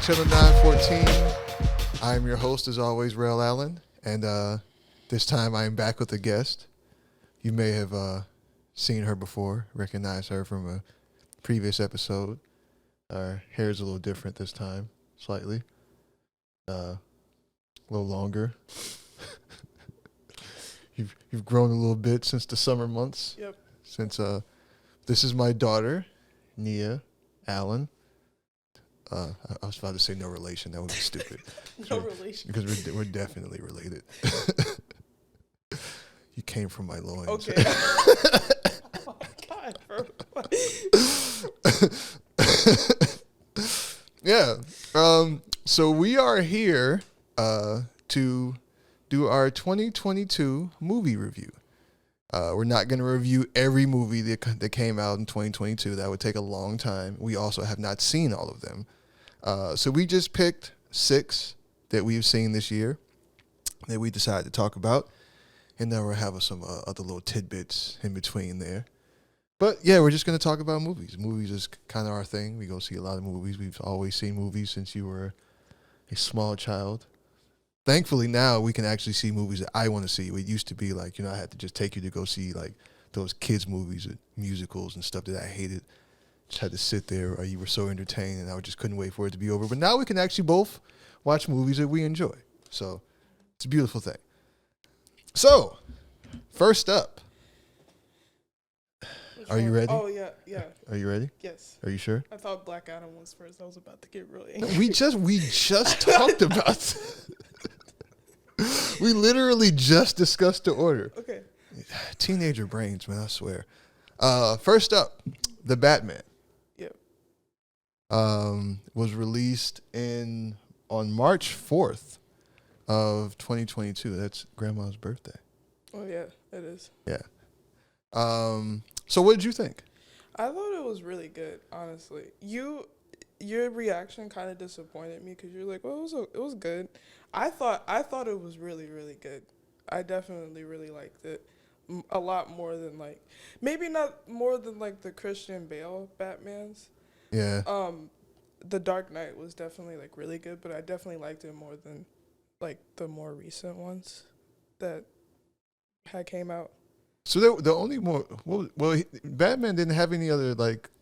Channel 914. I am your host, as always, Rail Allen, and this time I am back with a guest. You may have seen her before, recognized her from a previous episode. Her hair is a little different this time, slightly. A little longer. You've grown a little bit since the summer months. Yep. Since this is my daughter, Nia Allen. I was about to say no relation. That would be stupid. No relation. Because we're definitely related. You came from my loins. Okay. Oh my God, bro. Yeah. So we are here to do our 2022 movie review. We're not going to review every movie that came out in 2022. That would take a long time. We also have not seen all of them. So we just picked 6 that we've seen this year that we decided to talk about. And then we'll have some other little tidbits in between there. But yeah, we're just going to talk about movies. Movies is kind of our thing. We go see a lot of movies. We've always seen movies since you were a small child. Thankfully, now we can actually see movies that I want to see. It used to be like, I had to just take you to go see like those kids' movies, musicals and stuff that I hated. Just had to sit there, or you were so entertained, and I just couldn't wait for it to be over. But now we can actually both watch movies that we enjoy. So it's a beautiful thing. So, first up. Are you ready? Oh, yeah. Are you ready? Yes. Are you sure? I thought Black Adam was first. I was about to get really angry. We just talked about We literally just discussed the order. Okay. Teenager brains, man, I swear. First up, The Batman. Yep. Was released on March 4th of 2022. That's Grandma's birthday. Oh, yeah, it is. Yeah. So what did you think? I thought it was really good, honestly. Your reaction kind of disappointed me because you're like, well, it was good. I thought it was really, really good. I definitely really liked it. A lot more than maybe not more than the Christian Bale Batmans. Yeah. The Dark Knight was definitely really good, but I definitely liked it more than the more recent ones that had came out. So the only more Batman didn't have any other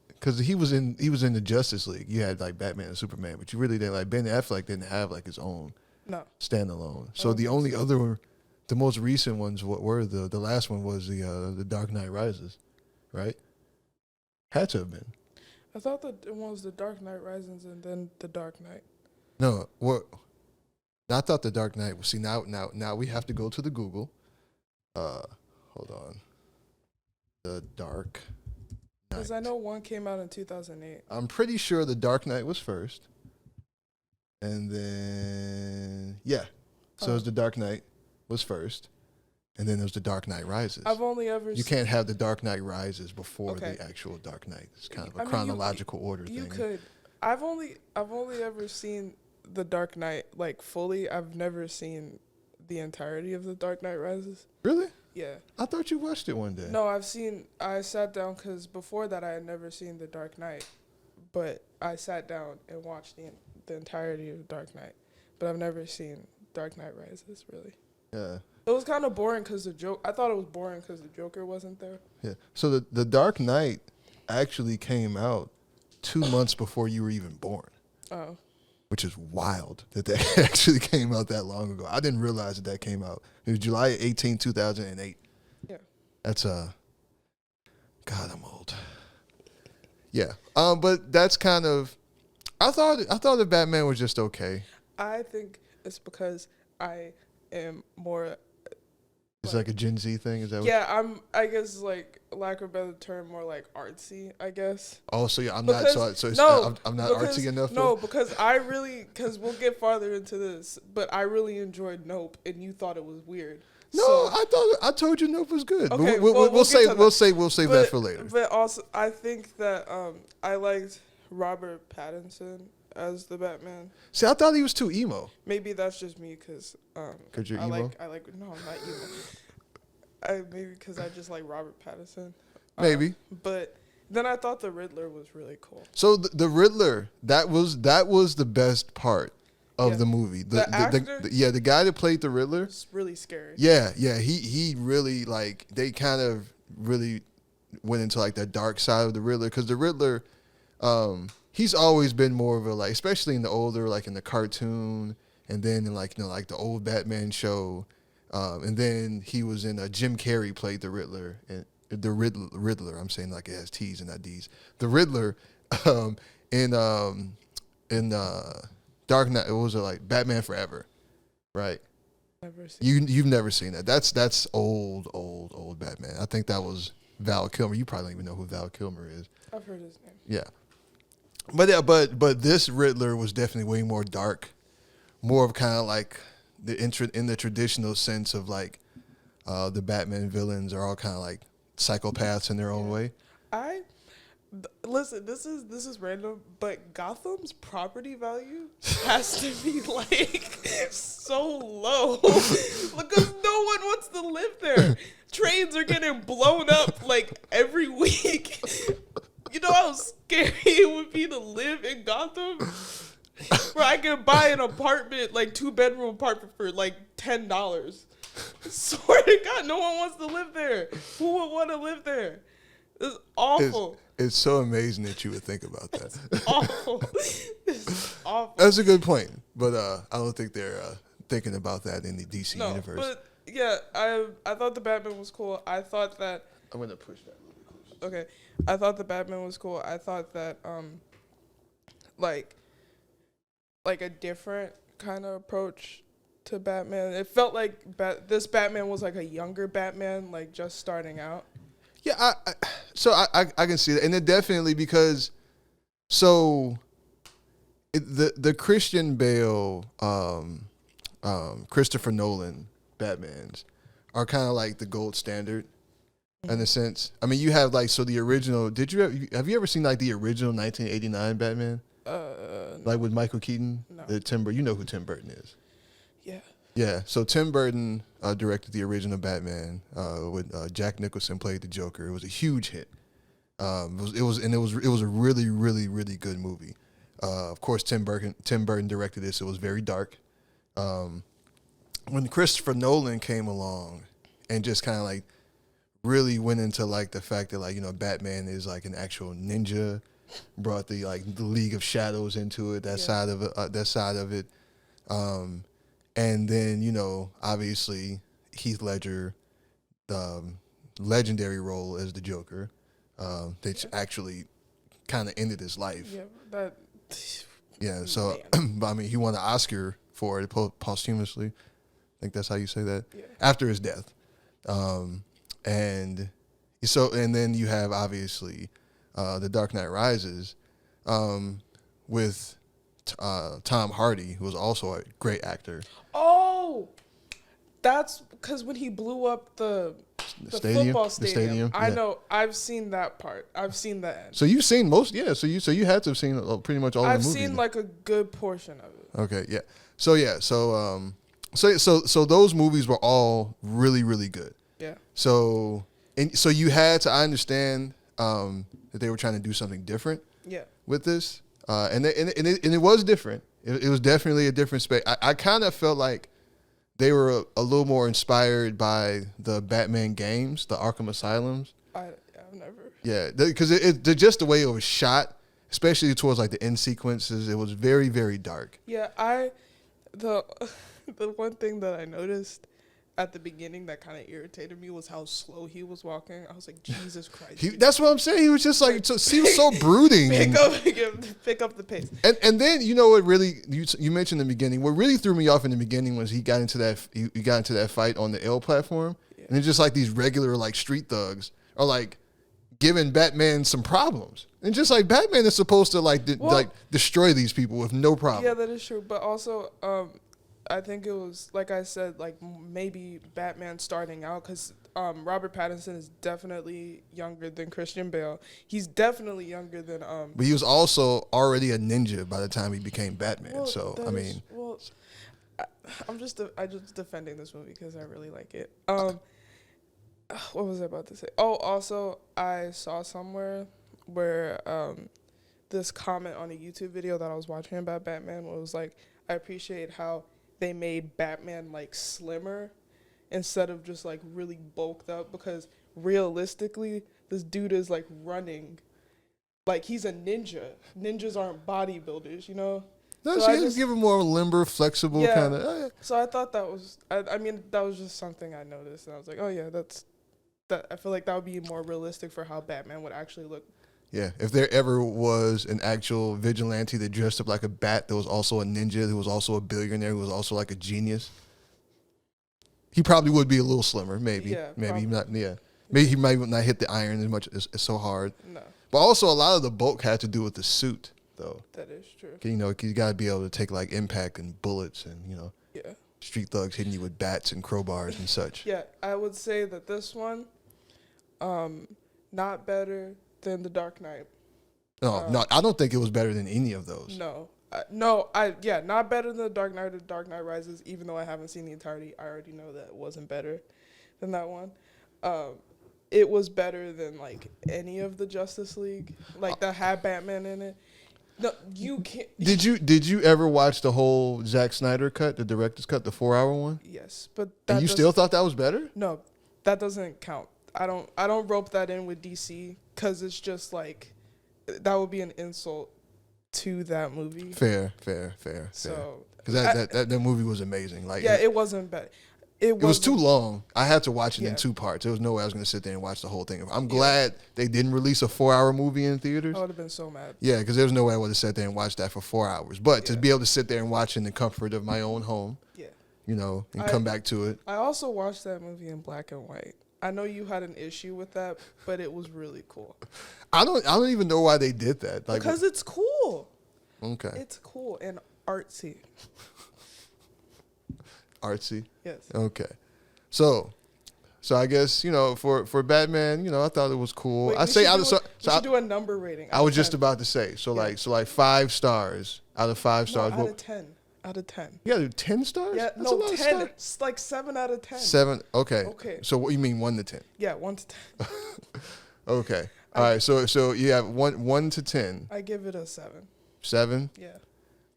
because he was in the Justice League. You had Batman and Superman, but you really didn't Ben Affleck didn't have his own standalone. So the only other, the most recent ones, what were the last one was the Dark Knight Rises, right? Had to have been. I thought that it was the Dark Knight Rises and then the Dark Knight. No, what? I thought the Dark Knight. See now we have to go to the Google. Hold on. The Dark Knight. Because I know one came out in 2008. I'm pretty sure the Dark Knight was first. And then, yeah. So it was the Dark Knight was first. And then there was the Dark Knight Rises. I've only ever You can't have the Dark Knight Rises before the actual Dark Knight. It's kind of a chronological order thing. You could. I've only ever seen the Dark Knight fully. I've never seen the entirety of the Dark Knight Rises. Really? Yeah. I thought you watched it one day. No, I sat down because before that I had never seen The Dark Knight. But I sat down and watched the entirety of The Dark Knight. But I've never seen Dark Knight Rises, really. Yeah. It was kind of boring because I thought it was boring because the Joker wasn't there. Yeah. So the Dark Knight actually came out 2 months before you were even born. Oh. Which is wild that actually came out that long ago. I didn't realize that came out. It was July 18, 2008. Yeah. That's God, I'm old. Yeah. But that's kind of. I thought the Batman was just okay. I think it's because I am more. It's like a Gen Z thing. Is that? Yeah, I guess lack of a better term, more artsy. I guess. Oh, so yeah, I'm because, not. So no, I'm not because, artsy enough. No, because we'll get farther into this, but I really enjoyed Nope, and you thought it was weird. No, so, I told you Nope was good. Okay, But we'll save that for later. But also, I think that I liked Robert Pattinson as the Batman. See, I thought he was too emo. Maybe that's just me because you're emo? No, I'm not emo. Maybe because I just like Robert Pattinson. Maybe. But Then I thought the Riddler was really cool. So the Riddler, that was the best part of Yeah. the movie. The actor? The guy that played the Riddler. It's really scary. Yeah, he really like they kind of really went into like the dark side of the Riddler because the Riddler, he's always been more of a like, especially in the older like in the cartoon and then in like like the old Batman show, and then he was in Jim Carrey played the Riddler and the Riddler. I'm saying like it has T's and not D's. The Riddler, in Dark Knight, it was like Batman Forever, right? Never seen. You've never seen that. That's old Batman. I think that was Val Kilmer. You probably don't even know who Val Kilmer is. I've heard his name. Yeah, but this Riddler was definitely way more dark, more of kind of like in the traditional sense of like the Batman villains are all kind of like psychopaths in their own way. Listen, this is random, but Gotham's property value has to be like so low because no one wants to live there. Trains are getting blown up like every week. You know how scary it would be to live in Gotham? Where I can buy an apartment, like 2-bedroom apartment for like $10. Swear to God, no one wants to live there. Who would want to live there? It's awful. It's so amazing that you would think about that. Awful. It's awful. That's a good point, but I don't think they're thinking about that in the DC universe. But yeah, I thought the Batman was cool. I thought that. I'm gonna push that really close. Okay, I thought the Batman was cool. I thought that like a different kind of approach to Batman. It felt like this Batman was like a younger Batman, like just starting out. Yeah, I can see that, and it definitely because the Christian Bale, Christopher Nolan Batmans are kind of like the gold standard in a sense. I mean, you have like the original. Have you ever seen like the original 1989 Batman? Like with Michael Keaton, No. You know who Tim Burton is. Yeah. Yeah, so Tim Burton directed the original Batman. With Jack Nicholson played the Joker. It was a huge hit. It was a really really really good movie. Of course, Tim Burton directed this. It was very dark. When Christopher Nolan came along and just kind of like really went into like the fact that like Batman is like an actual ninja, brought the League of Shadows into it. That side of it. And then, obviously Heath Ledger, legendary role as the Joker, that actually kind of ended his life. Yeah, that. Yeah, so, but I mean, he won an Oscar for it posthumously. I think that's how you say that. Yeah. After his death. And then you have, obviously, The Dark Knight Rises, with Tom Hardy, who was also a great actor. Oh, that's because when he blew up the football stadium. I know. I've seen that part. I've seen the end. So you've seen most, yeah. So you had to have seen pretty much all the movies. I've seen like a good portion of it. Okay, yeah. So those movies were all really really good. Yeah. So you had to. I understand that they were trying to do something different. Yeah. With this, and it was different. It was definitely a different space. I kind of felt like they were a little more inspired by the Batman games, the Arkham Asylums. I've never. Yeah, because just the way it was shot, especially towards like the end sequences, it was very very dark. Yeah, the one thing that I noticed at the beginning that kind of irritated me was how slow he was walking. I was like, Jesus Christ. That's what I'm saying. He was just like, he was so brooding. Pick up the pace. And then what really you mentioned in the beginning. What really threw me off in the beginning was he got into that fight on the L platform, and it's just like these regular like street thugs are like giving Batman some problems, and just like Batman is supposed to like destroy these people with no problem. Yeah, that is true. But also, I think it was, like I said, like maybe Batman starting out because Robert Pattinson is definitely younger than Christian Bale. He's definitely younger than. But he was also already a ninja by the time he became Batman. Well, so I mean, I'm just defending this movie because I really like it. What was I about to say? Oh, also I saw somewhere where this comment on a YouTube video that I was watching about Batman was like, I appreciate how they made Batman like slimmer instead of just like really bulked up, because realistically this dude is like running like he's a ninja. Ninjas aren't bodybuilders, you know? No, So she I just just- give it more limber, flexible Yeah. kind of. So I thought that was, I mean, that was just something I noticed. And I was like, oh yeah, that. I feel like that would be more realistic for how Batman would actually look. Yeah, if there ever was an actual vigilante that dressed up like a bat, that was also a ninja, who was also a billionaire, who was also like a genius, he probably would be a little slimmer, maybe. Yeah, maybe probably. not. Yeah, maybe he might not hit the iron as much as so hard. No, But also, a lot of the bulk had to do with the suit, though. that is true. You know, you got to be able to take like impact and bullets, and you know, Yeah. street thugs hitting you with bats and crowbars and such. Yeah, I would say that this one, not better than The Dark Knight. No, I don't think it was better than any of those. No. Not better than The Dark Knight or The Dark Knight Rises, even though I haven't seen the entirety. I already know that it wasn't better than that one. It was better than, like, any of the Justice League, like, that had Batman in it. No, you can't. Did you ever watch the whole Zack Snyder cut, the director's cut, the 4-hour one? Yes, but And you still thought that was better? No, that doesn't count. I don't rope that in with DC, because it's just, like, that would be an insult to that movie. Fair. So Because that movie was amazing. Like, yeah, it wasn't bad. it was too long. I had to watch it in Yeah. 2 parts. There was no way I was going to sit there and watch the whole thing. I'm glad they didn't release a 4-hour movie in theaters. I would have been so mad. Yeah, because there's no way I would have sat there and watched that for 4 hours. But to Yeah. be able to sit there and watch in the comfort of my own home, Yeah. you know, and I- come back to it. I also watched that movie in black and white. I know you had an issue with that, but it was really cool. I don't even know why they did that. Like, Because it's cool. okay, It's cool and artsy. artsy. Yes. Okay, so I guess, you know, for Batman, you know, I thought it was cool. Wait, I we say should out do of a- so, we so should I, do a number rating. I out was of just 10. about to say so Yeah. like 5 stars out of 5 No, stars. out What, of 10. Out of 10. you gotta do 10 stars? Yeah, That's a no, lot of 10. stars. It's like 7 out of 10. 7. Okay. Okay. So what you mean 1 to 10? Yeah, 1 to 10. Okay. All right. So you have 1 to 10. I give it a 7. 7. Yeah.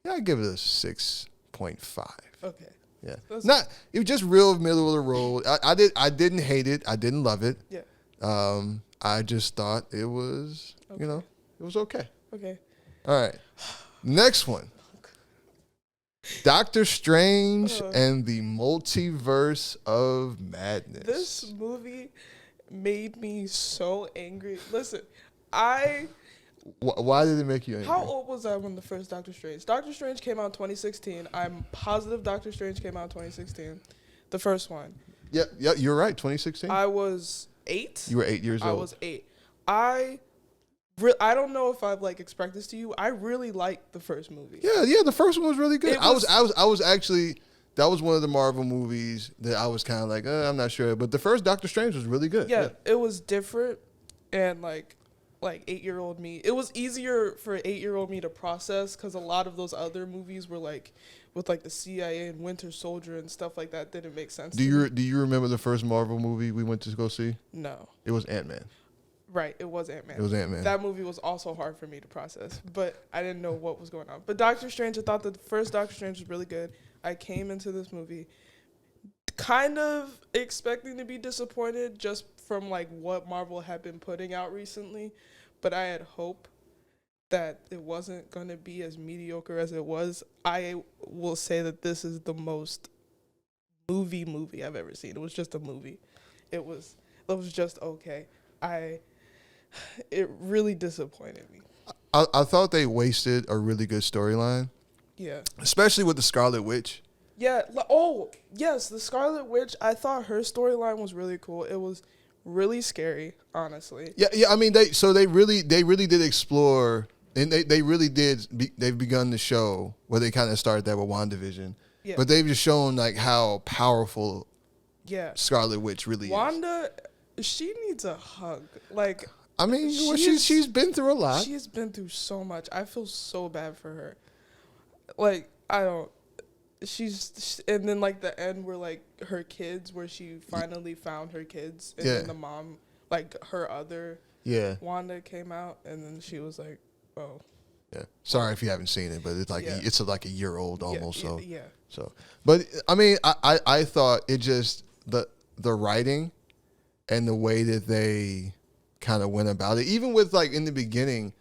Yeah, I give it a 6.5. Okay. Yeah. That's- Not. It was just real middle of the road. I didn't hate it. I didn't love it. Yeah. I just thought it was, Okay. you know, it was okay. Okay. All right. Next one. Doctor Strange Uh. and the Multiverse of Madness. This movie made me so angry. Listen, I Why did it make you angry? how old was I when the first Doctor Strange? Doctor Strange came out in 2016. I'm positive Doctor Strange came out in 2016. The first one. Yeah, you're right. 2016. I was 8. You were 8 years I old. was 8. I don't know if I've like expressed this to you. I really liked the first movie. Yeah. The first one was really good. It I was actually, that was one of the Marvel movies that I was kind of like, I'm not sure. But the first Doctor Strange was really good. Yeah, it was different, and like 8-year-old me, it was easier for 8-year-old me to process, because a lot of those other movies were like with like the CIA and Winter Soldier and stuff like that didn't make sense. Do to me. you remember the first Marvel movie we went to go see? No, It was Ant-Man. right? It was Ant-Man. It was Ant-Man. That movie was also hard for me to process, but I didn't know what was going on. But Doctor Strange, I thought that the first Doctor Strange was really good. I came into this movie kind of expecting to be disappointed just from like what Marvel had been putting out recently, but I had hope that it wasn't going to be as mediocre as it was. I will say that this is the most movie I've ever seen. It was just a movie. It was just okay. It really disappointed me. I thought they wasted a really good storyline, Yeah. especially with the Scarlet Witch. Yeah. Oh, yes. The Scarlet Witch, I thought her storyline was really cool. It was really scary, honestly. Yeah. I mean, they really did explore, and they really did. They've begun to show where they kind of started that with WandaVision, Yeah. but they've just shown like how powerful Yeah. Scarlet Witch really is. Wanda, she needs a hug. Like, I mean, she's- she's been through a lot. she's been through so much. I feel so bad for her. Like, I don't. And then like the end where like her kids, where she finally found her kids, and Yeah. then the mom, like her other. Yeah. Wanda came out, and then she was like, "Oh, Yeah. Sorry if you haven't seen it, but it's like Yeah. it's like a year old yeah, almost. yeah, So yeah, so, but I mean, I thought it just the writing and the way that they kind of went about it, even with like in the beginning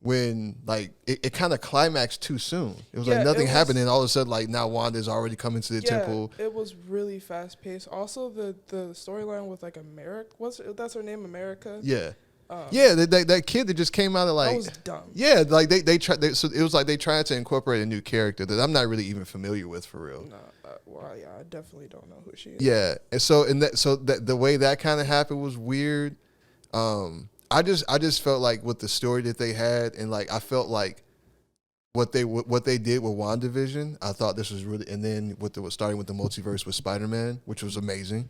when like it kind of climaxed too soon. It was like Yeah, nothing it happened, was- and all of a sudden like now Wanda's already coming to the yeah." temple. It was really fast paced. Also, the storyline with like America, that's her name, America. Yeah. Um, Yeah, that kid that just came out of like that was dumb. yeah, like they tried. So it was like they tried to incorporate a new character that I'm not really even familiar with for real. No, well, yeah, I definitely don't know who she is. Yeah, and so that the way that kind of happened was weird. I just felt like with the story that they had, and like I felt like what they did with WandaVision, I thought this was really, and then with starting with the multiverse with Spider-Man, which was amazing.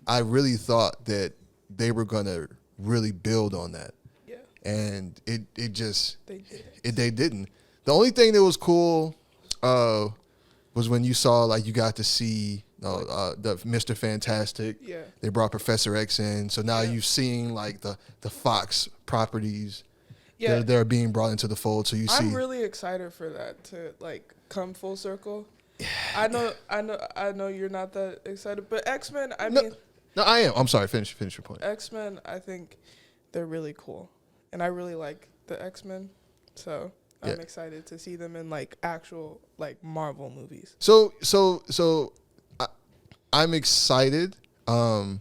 I really thought that they were gonna really build on that, Yeah, and it just they did. they didn't. The only thing that was cool was when you saw like you got to see the Mr. Fantastic. Yeah. They brought Professor X in, so now Yeah. you've seen like the Fox properties Yeah, that are being brought into the fold. So you see, I'm really excited for that to like come full circle. I know you're not that excited, but X-Men, no, I am. I'm sorry. Finish your point. X-Men, I think they're really cool, and I really like the X-Men, so I'm Yeah. excited to see them in like actual like Marvel movies. So I'm excited. I'm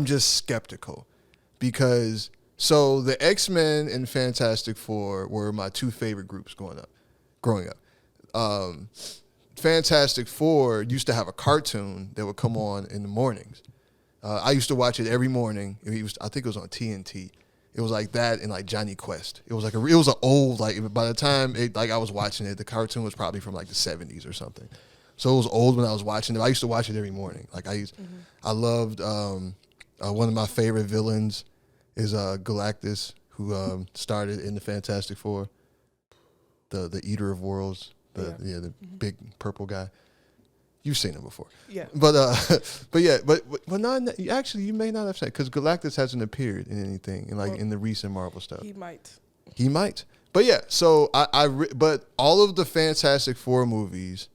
just skeptical because the X-Men and Fantastic Four were my two favorite groups growing up. Fantastic Four used to have a cartoon that would come on in the mornings. I used to watch it every morning. I think it was on TNT. It was like that and like Johnny Quest. It was like it was an old, like by the time I was watching it, the cartoon was probably from like the 70s or something. So it was old when I was watching it. I used to watch it every morning. Like I loved one of my favorite villains is Galactus, who started in the Fantastic Four, the Eater of Worlds, the big purple guy. You've seen him before. Yeah. But actually you may not have seen because Galactus hasn't appeared in anything in the recent Marvel stuff. He might. He might. But yeah, so but all of the Fantastic Four movies,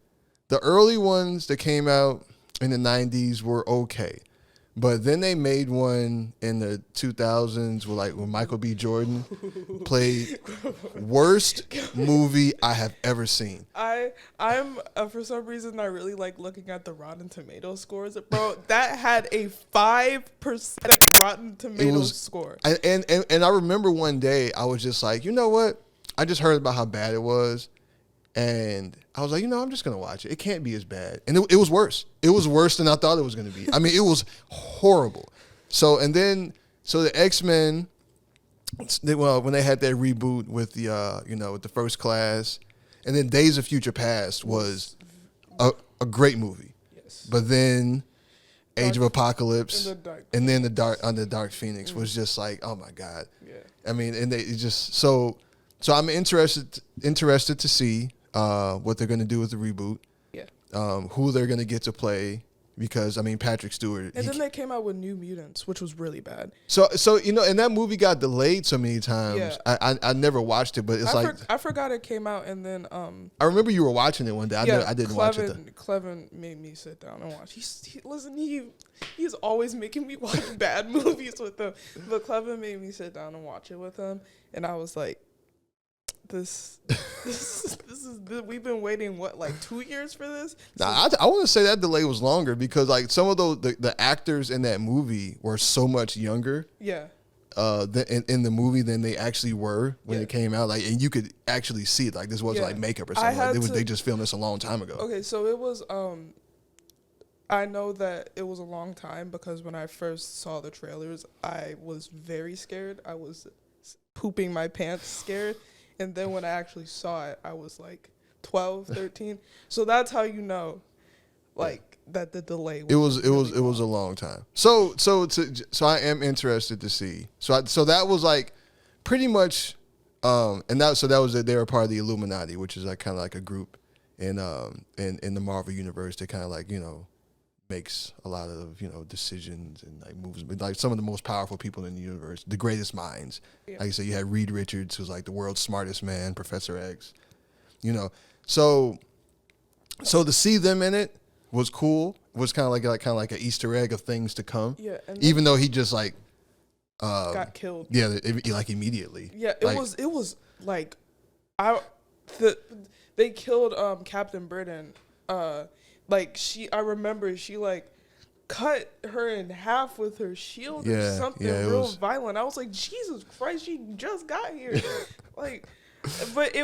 the early ones that came out in the 90s were okay. But then they made one in the 2000s when Michael B. Jordan played worst movie I have ever seen. I'm for some reason I really like looking at the Rotten Tomatoes scores. Bro, that had a 5% Rotten Tomatoes score. And I remember one day I was just like, you know what? I just heard about how bad it was. And I was like, I'm just going to watch it. It can't be as bad. And it was worse. It was worse than I thought it was going to be. I mean, it was horrible. So the X-Men, when they had that reboot with with the First Class, and then Days of Future Past was a great movie. Yes. But then Age of Apocalypse and then the Dark Phoenix was just like, oh my God. Yeah. I mean, and they just so I'm interested to see what they're going to do with the reboot. Yeah. Who they're going to get to play because I mean Patrick Stewart. And then they came out with New Mutants, which was really bad. So and that movie got delayed so many times. Yeah. I never watched it, but it's I forgot it came out, and then I remember you were watching it one day. I didn't watch it. Clevin made me sit down and watch. He's always making me watch bad movies with him, but Clevin made me sit down and watch it with him, and I was like, This is we've been waiting 2 years for this. Nah, I want to say that delay was longer because like some of the actors in that movie were so much younger. Yeah. In the movie than they actually were when it came out. Like, and you could actually see it. Like this wasn't like makeup or something. They just filmed this a long time ago. Okay, so it was. I know that it was a long time because when I first saw the trailers, I was very scared. I was pooping my pants scared. And then when I actually saw it, I was like 12, 13. So that's how you know, that the delay was. It was a long time. So I am interested to see. So that was like pretty much, and that was they were part of the Illuminati, which is like kind of like a group in the Marvel universe that kind of like makes a lot of decisions and like moves, like some of the most powerful people in the universe, the greatest minds. Yeah. Like you said, you had Reed Richards, who's like the world's smartest man, Professor X. So to see them in it was cool. It was kind of like an Easter egg of things to come. Yeah, and Even though he just like got killed. Yeah, like immediately. Yeah, like, it was like they killed Captain Britain. I remember she like cut her in half with her shield or something real violent. I was like, Jesus Christ, she just got here. But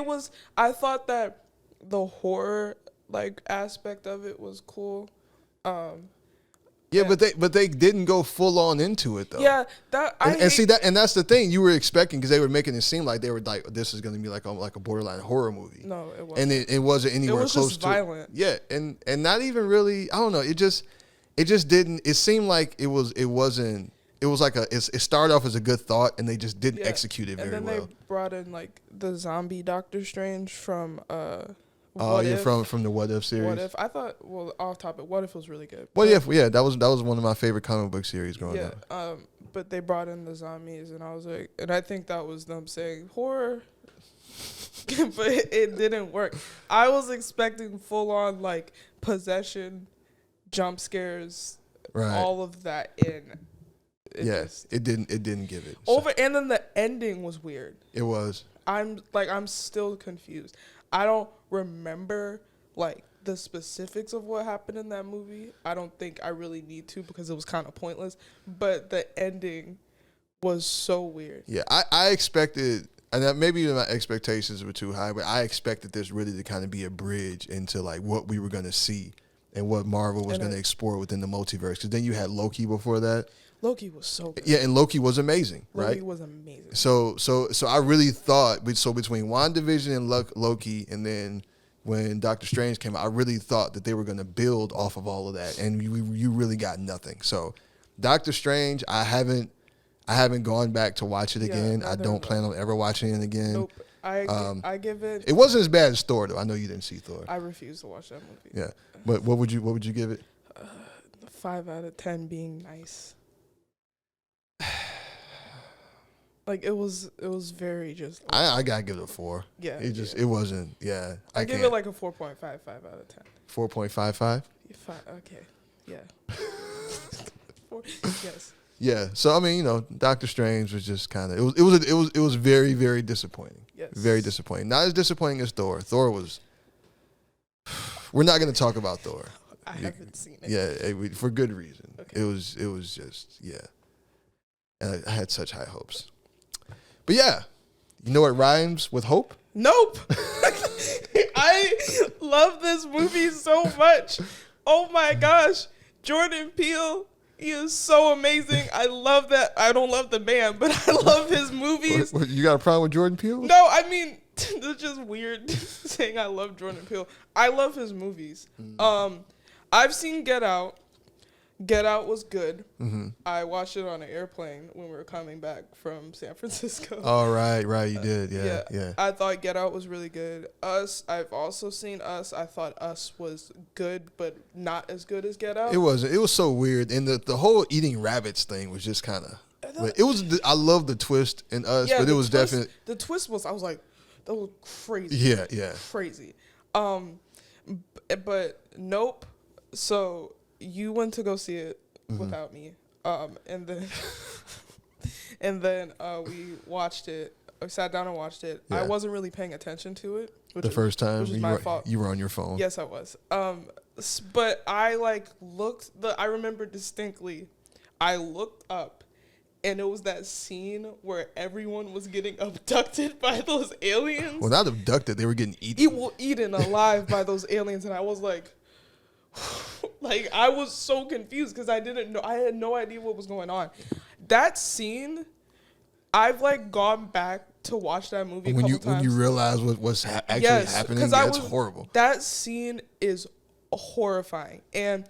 I thought that the horror like aspect of it was cool. But they didn't go full on into it though. Yeah, that's the thing you were expecting, because they were making it seem like they were like, this is going to be like a borderline horror movie. No, it wasn't. And it wasn't anywhere close to. It was just violent. Yeah, and not even really. I don't know. It just didn't. It seemed like it wasn't. It was like it started off as a good thought, and they just didn't execute it very well. And then they brought in like the zombie Doctor Strange from from the What If series. What If? I thought, off topic, What If was really good. What If? Yeah, that was one of my favorite comic book series growing up. But they brought in the zombies, and I was like, and I think that was them saying horror, but it didn't work. I was expecting full on like possession, jump scares, all of that in. It didn't give it. And then the ending was weird. It was. I'm still confused. I don't remember like the specifics of what happened in that movie. I don't think I really need to, because it was kind of pointless. But the ending was so weird. Yeah, I expected, and that maybe my expectations were too high, but I expected this really to kind of be a bridge into like what we were going to see and what Marvel was going to explore within the multiverse. Because then you had Loki before that. Loki was so good. Yeah, and Loki was amazing, right? Loki was amazing. So I really thought, between WandaVision and Loki, and then when Doctor Strange came out, I really thought that they were going to build off of all of that, and you really got nothing. So Doctor Strange, I haven't gone back to watch it again. I don't plan on ever watching it again. Nope. I give it. It wasn't as bad as Thor, though. I know you didn't see Thor. I refuse to watch that movie. Yeah, but what would you give it? 5 out of 10 being nice. Like it was very just. Like, I gotta give it a 4. Yeah. It wasn't. Yeah. I give it like a 4.55 out of 10. 4.55. Okay. Yeah. 4, yes. Yeah. So I mean, Doctor Strange was just kind of it was very, very disappointing. Yes. Very disappointing. Not as disappointing as Thor. Thor was. We're not gonna talk about Thor. I haven't seen it. Yeah, for good reason. Okay. It was just and I had such high hopes. But yeah, you know what rhymes with hope? Nope. I love this movie so much. Oh my gosh. Jordan Peele, he is so amazing. I love that. I don't love the man, but I love his movies. What, you got a problem with Jordan Peele? No, I mean, it's just weird saying I love Jordan Peele. I love his movies. I've seen Get Out. Get Out was good. Mm-hmm. I watched it on an airplane when we were coming back from San Francisco. Oh, right, you did. Yeah. I thought Get Out was really good. Us, I've also seen Us. I thought Us was good, but not as good as Get Out. It wasn't. It was so weird. And the whole eating rabbits thing was just kind of... I love the twist in Us, but it was definitely... The twist was, I was like, that was crazy. Yeah. Crazy. But nope. So... You went to go see it without me, and then we watched it. I sat down and watched it. Yeah. I wasn't really paying attention to it. First time, which is my fault. You were on your phone. Yes, I was. But I looked. I remember distinctly. I looked up, and it was that scene where everyone was getting abducted by those aliens. Well, not abducted. They were getting eaten. Eaten alive by those aliens, and I was like. Like, I was so confused because I didn't know. I had no idea what was going on. That scene, I've, gone back to watch that movie a couple times. When you realize what's actually happening, that's horrible. That scene is horrifying. And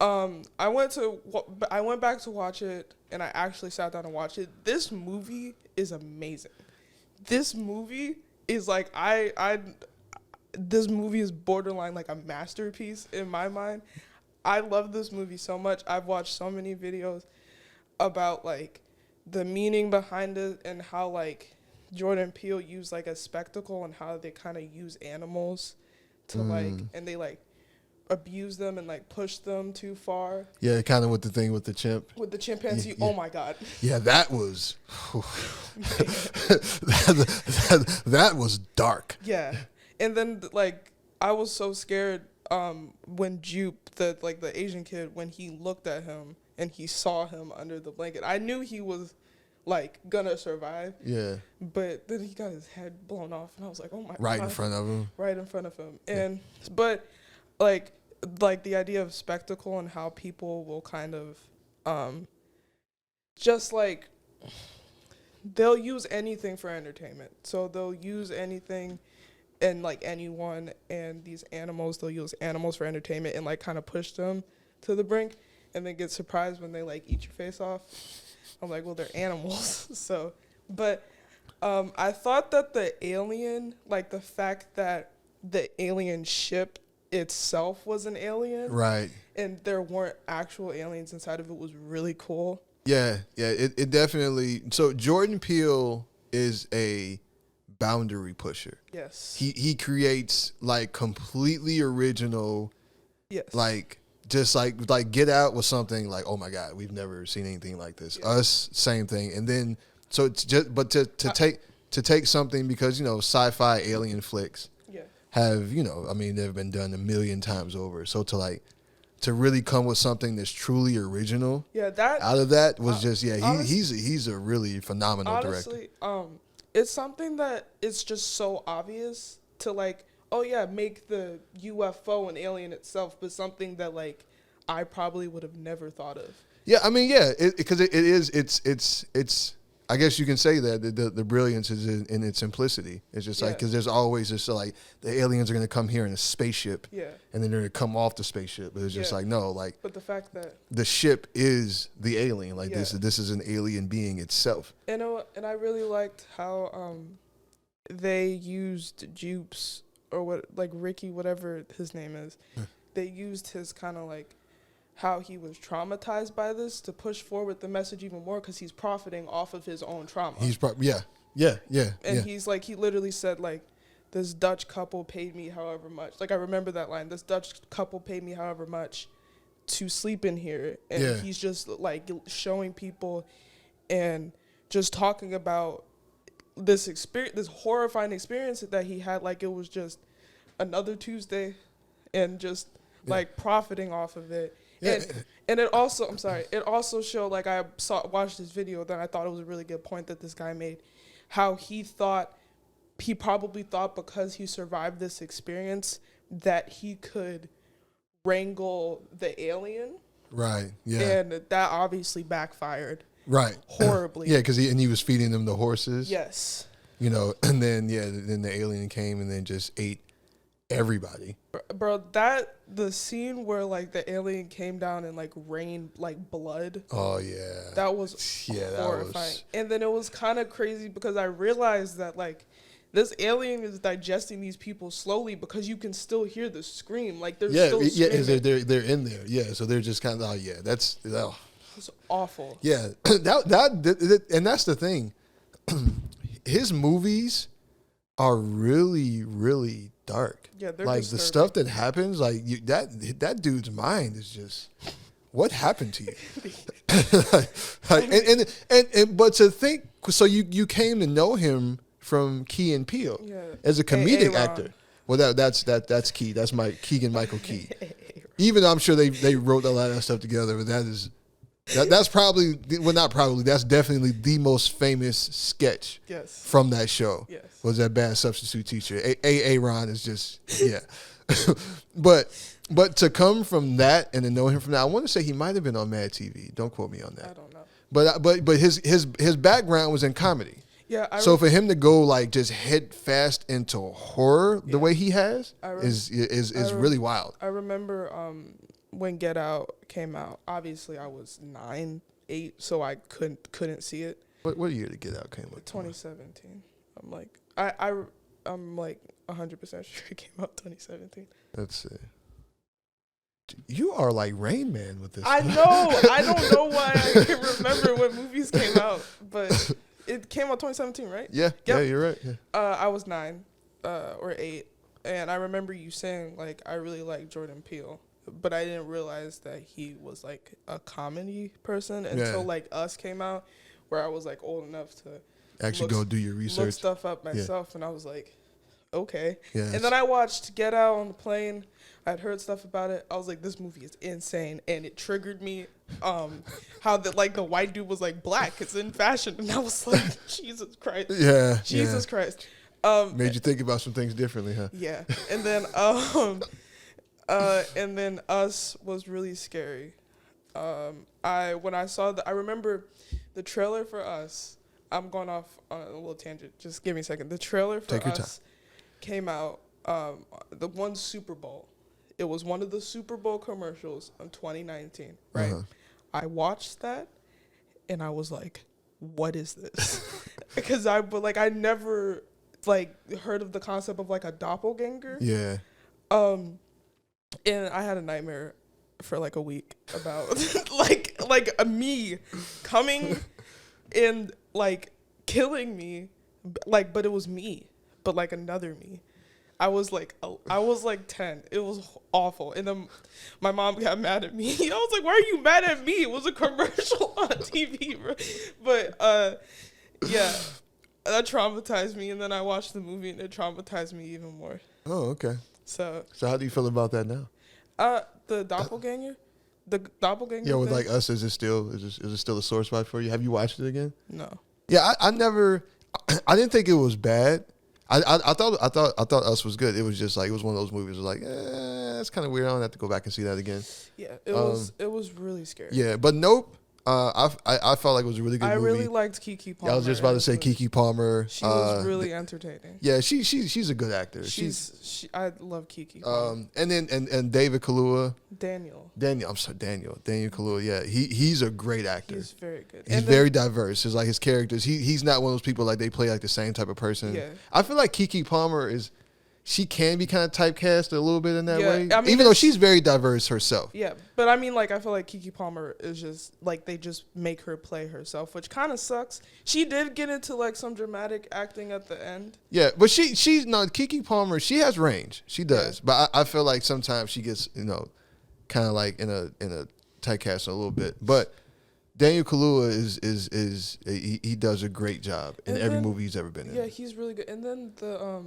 I went back to watch it, and I actually sat down and watched it. This movie is amazing. This movie is, this movie is borderline like a masterpiece in my mind. I love this movie so much. I've watched so many videos about like the meaning behind it and how like Jordan Peele used like a spectacle and how they kind of use animals to like, and they like abuse them and like push them too far. Yeah, kind of with the thing with the chimp. With the chimpanzee, Yeah. oh my God. Yeah, that was that was dark. Yeah. And then like I was so scared when Jupe, the Asian kid, when he looked at him and he saw him under the blanket. I knew he was like gonna survive. Yeah. But then he got his head blown off and I was like, oh my God. Right in front of him. Right in front of him. And but like the idea of spectacle and how people will kind of just like they'll use anything for entertainment. So they'll use anything and like anyone, and these animals, they'll use animals for entertainment and like kind of push them to the brink and then get surprised when they like eat your face off. I'm like, well, they're animals. So, but I thought that the alien, like the fact that the alien ship itself was an alien, Right. and there weren't actual aliens inside of it, was really cool. Yeah, it definitely. So Jordan Peele is a boundary pusher. Yes. He creates like completely original, Yes. like just like Get Out was something like, oh my God, we've never seen anything like this. Yeah. Us, same thing. And then so it's just, but to take something, because sci-fi alien flicks Yeah. have, I mean, they've been done a million times over. So to really come with something that's truly original, Yeah. That out of that was just honestly, he's a really phenomenal director. honestly, it's something that it's just so obvious to like, oh yeah, make the UFO an alien itself, but something that like I probably would have never thought of. Yeah, I mean, yeah, because it's. I guess you can say that the brilliance is in its simplicity. It's just like, Yeah. because there's always just like the aliens are going to come here in a spaceship, Yeah. and then they're going to come off the spaceship. But it's just Yeah. like, no, like But the fact that the ship is the alien. Like Yeah. this is an alien being itself. and I really liked how they used Jupe's, or what, like Ricky, whatever his name is, they used his kind of like how he was traumatized by this to push forward the message even more, because he's profiting off of his own trauma. He's probably yeah. And he's like, he literally said like, this Dutch couple paid me however much. Like I remember that line. This Dutch couple paid me however much to sleep in here, and Yeah. he's just like showing people and just talking about this experience, this horrifying experience that he had. Like it was just another Tuesday, and just like profiting off of it. Yeah. And it also, I'm sorry, it also showed, like I watched this video, then I thought it was a really good point that this guy made, how he probably thought because he survived this experience that he could wrangle the alien. Right. Yeah. And that obviously backfired Right. horribly. Yeah, because he was feeding them the horses. Yes. And then then the alien came and then just ate everybody. Bro, the scene where like the alien came down and like rained like blood. Oh yeah. That was that horrifying. was. And then it was kind of crazy because I realized that like this alien is digesting these people slowly, because you can still hear the scream. Like they're still screaming. they're in there. Yeah, so they're just kind of that's It's awful. yeah. that and that's the thing. His movies are really, really dark. Yeah, they're like disturbing. the stuff that happens. Like that dude's mind is just, what happened to you? But to think, so you came to know him from Key and Peele as a comedic actor. Well, that's Key. That's Keegan Michael Key. Even though I'm sure they wrote a lot of that stuff together, but that's probably, well, not probably, that's definitely the most famous sketch from that show. Yes. Was that bad substitute teacher. Aaron is just, yeah. But to come from that and to know him from that, I want to say he might have been on Mad TV. Don't quote me on that. I don't know. But his background was in comedy. Yeah. So for him to go like just head fast into horror the way he has is really wild. I remember when Get Out came out. Obviously, I was 9, 8, so I couldn't see it. What year did Get Out came out? 2017. I'm like 100% sure it came out 2017. Let's see. You are like Rain Man with this. I know. I don't know why I can remember when movies came out, but it came out 2017, right? Yeah, yeah, you're right. Yeah. I was 9 or 8, and I remember you saying, like, I really like Jordan Peele, but I didn't realize that he was, like, a comedy person until, like, Us came out, where I was, like, old enough to actually go do your research. Look stuff up myself, and I was like, okay. Yeah. And then I watched Get Out on the plane. I'd heard stuff about it. I was like, this movie is insane, and it triggered me. How the white dude was like black. It's in fashion, and I was like, Jesus Christ. Yeah. Jesus Christ. Made you think about some things differently, huh? Yeah. And then Us was really scary. I remember the trailer for Us. I'm going off on a little tangent. Just give me a second. The trailer for Us came out the one Super Bowl. It was one of the Super Bowl commercials in 2019, right? Uh-huh. I watched that, and I was like, what is this? Because I never, heard of the concept of, like, a doppelganger. Yeah. And I had a nightmare for, like, a week about, like me coming and, like, killing me, like, but it was me, but, like, another me. I was 10. It was awful. And then my mom got mad at me. I was like, why are you mad at me? It was a commercial on TV. But, yeah, that traumatized me. And then I watched the movie, and it traumatized me even more. Oh, okay. So how do you feel about that now? The doppelganger? The doppelganger Yeah, with, thing? like, Us, is it still a sore spot for you? Have you watched it again? No. Yeah, I never, I didn't think it was bad. I thought Us was good. It was just like, it was one of those movies like, it's kind of weird. I don't have to go back and see that again. Yeah, it was really scary. Yeah, but Nope. I felt like it was a really good movie. I really liked Keke Palmer. I was just about to say Keke Palmer. She was really entertaining. Yeah, she's a good actor. I love Keke Palmer. And then David Kaluuya. Daniel Kaluuya. Yeah, he's a great actor. He's very good. He's very diverse. It's like his characters. He's not one of those people like they play like the same type of person. Yeah. I feel like Keke Palmer she can be kind of typecast a little bit in that way. I mean, even though she's very diverse herself. Yeah, but I mean, like, I feel like Keke Palmer is just, like, they just make her play herself, which kind of sucks. She did get into, like, some dramatic acting at the end. Yeah, but Keke Palmer, she has range. She does. Yeah. But I feel like sometimes she gets, kind of like in a typecast a little bit. But Daniel Kaluuya is he does a great job in every movie he's ever been in. Yeah, he's really good. And then the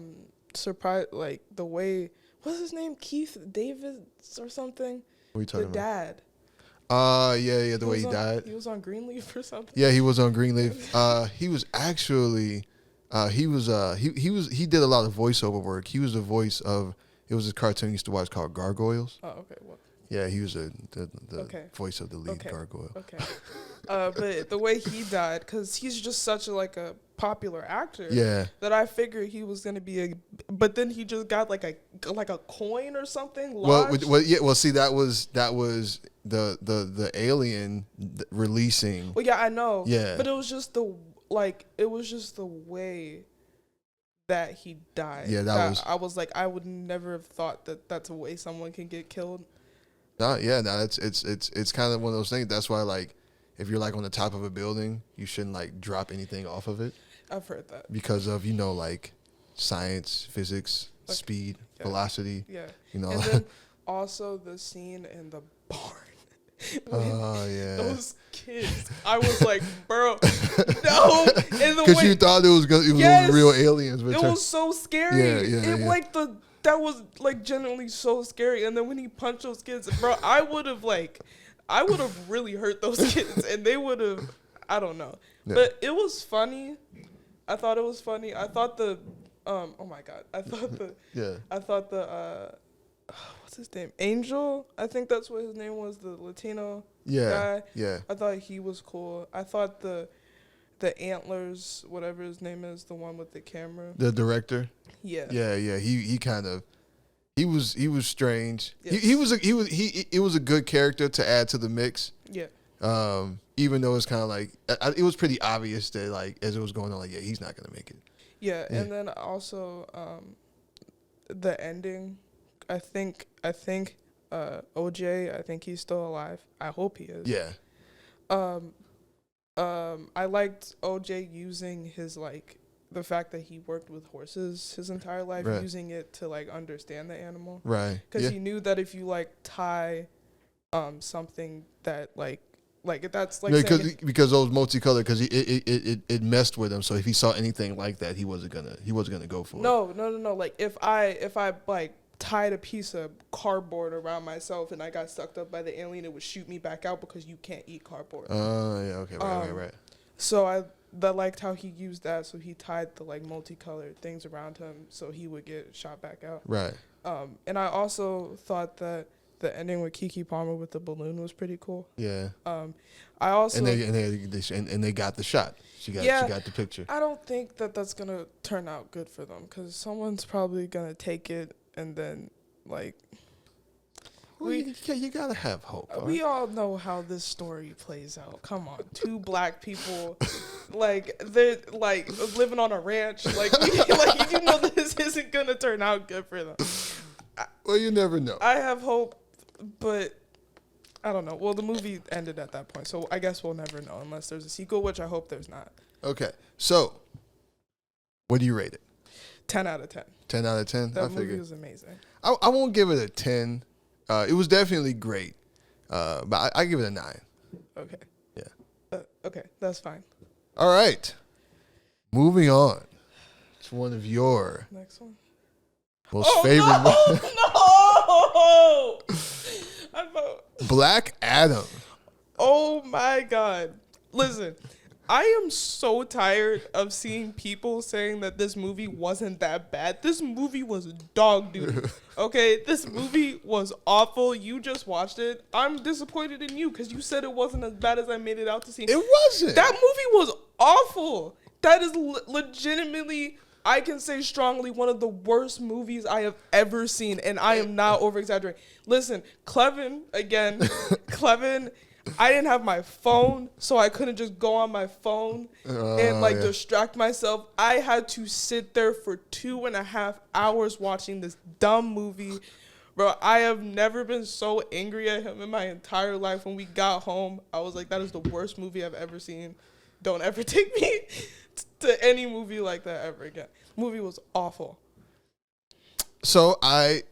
surprise, like, the way, what's his name, Keith Davis or something? What are you talking about? The dad. The way he died. He was on Greenleaf or something. Yeah, he was on Greenleaf. He was actually, he did a lot of voiceover work. He was the voice of, it was a cartoon I used to watch called Gargoyles. Oh, okay. Well. Yeah, he was the voice of the lead gargoyle. Okay. But the way he died, because he's just such a popular actor. Yeah. That I figured he was gonna be but then he just got like a coin or something. Well, see, that was the alien releasing. Well, yeah, I know. Yeah. But it was just the way that he died. Yeah, I was like, I would never have thought that that's a way someone can get killed. It's kind of one of those things. That's why, like, if you're like on the top of a building, you shouldn't like drop anything off of it. I've heard that because of like science, physics, speed, velocity. Yeah, And then also the scene in the barn. Yeah. Those kids. I was like, bro, no. Because you thought it was real aliens. But it was so scary. Yeah. That was like genuinely so scary. And then when he punched those kids, bro, I would have really hurt those kids, and they would have, I don't know. Yeah. But it was funny. I thought it was funny. I thought oh my God. I thought what's his name? Angel? I think that's what his name was, the Latino guy. Yeah. I thought he was cool. I thought the Antlers, whatever his name is, the one with the camera. The director? Yeah. Yeah. He kind of, he was strange. Yes. It was a good character to add to the mix. Yeah. Even though it's kind of like, it was pretty obvious that, like, as it was going on, like, yeah, he's not going to make it. Yeah. And then also, the ending, I think OJ. I think he's still alive. I hope he is. Yeah. I liked OJ using his like the fact that he worked with horses his entire life, Right. using it to like understand the animal. Right. Because Yeah. he knew that if you like tie something that like that's like Yeah, saying because those multicolored, because it messed with him. So if he saw anything like that, he wasn't gonna go for it. no. Like if I like tied a piece of cardboard around myself and I got sucked up by the alien, it would shoot me back out because you can't eat cardboard. Oh yeah, okay, right. So I liked how he used that. So he tied the like multicolored things around him so he would get shot back out. Right. And I also thought that the ending with Keke Palmer with the balloon was pretty cool. Yeah. I also And they got the shot. She got the picture. I don't think that that's gonna turn out good for them because someone's probably gonna take it and then like Well, you gotta have hope. we all know how this story plays out. Come on, two black people, like they're like living on a ranch. Like you know this isn't gonna turn out good for them. Well, you never know. I have hope, but I don't know. Well, the movie ended at that point, so I guess we'll never know unless there's a sequel, which I hope there's not. Okay, so what do you rate it? 10 out of 10. 10 out of 10. That movie was amazing. I won't give it a 10. It was definitely great, but I give it a 9. Okay. Yeah. Okay, that's fine. All right. Moving on to one of your Next one. most favorite movies. No! Black Adam. Oh my God. Listen, I am so tired of seeing people saying that this movie wasn't that bad. This movie was dog duty. Okay? This movie was awful. You just watched it. I'm disappointed in you because you said it wasn't as bad as I made it out to seem. It wasn't. That movie was awful. That is legitimately, I can say strongly, one of the worst movies I have ever seen, and I am not over-exaggerating. Listen, Clevin, I didn't have my phone, so I couldn't just go on my phone and distract myself. I had to sit there for 2.5 hours watching this dumb movie. Bro, I have never been so angry at him in my entire life. When we got home, I was like, that is the worst movie I've ever seen. Don't ever take me to any movie like that ever again. The movie was awful. So I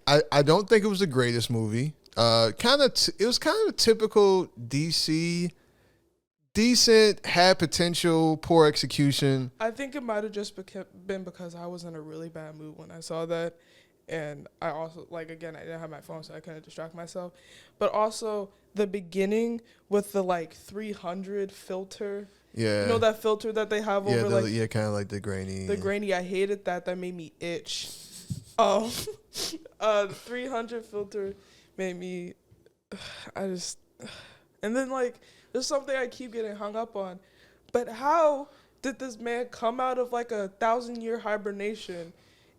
don't think it was the greatest movie. It was kind of a typical DC, decent, had potential, poor execution. I think it might have just been because I was in a really bad mood when I saw that. And I also, I didn't have my phone, so I couldn't distract myself. But also, the beginning with the, 300 filter. Yeah. You know that filter that they have over, kind of like the grainy. The grainy, I hated that. That made me itch. 300 filter made me, and then, there's something I keep getting hung up on. But how did this man come out of, 1,000-year hibernation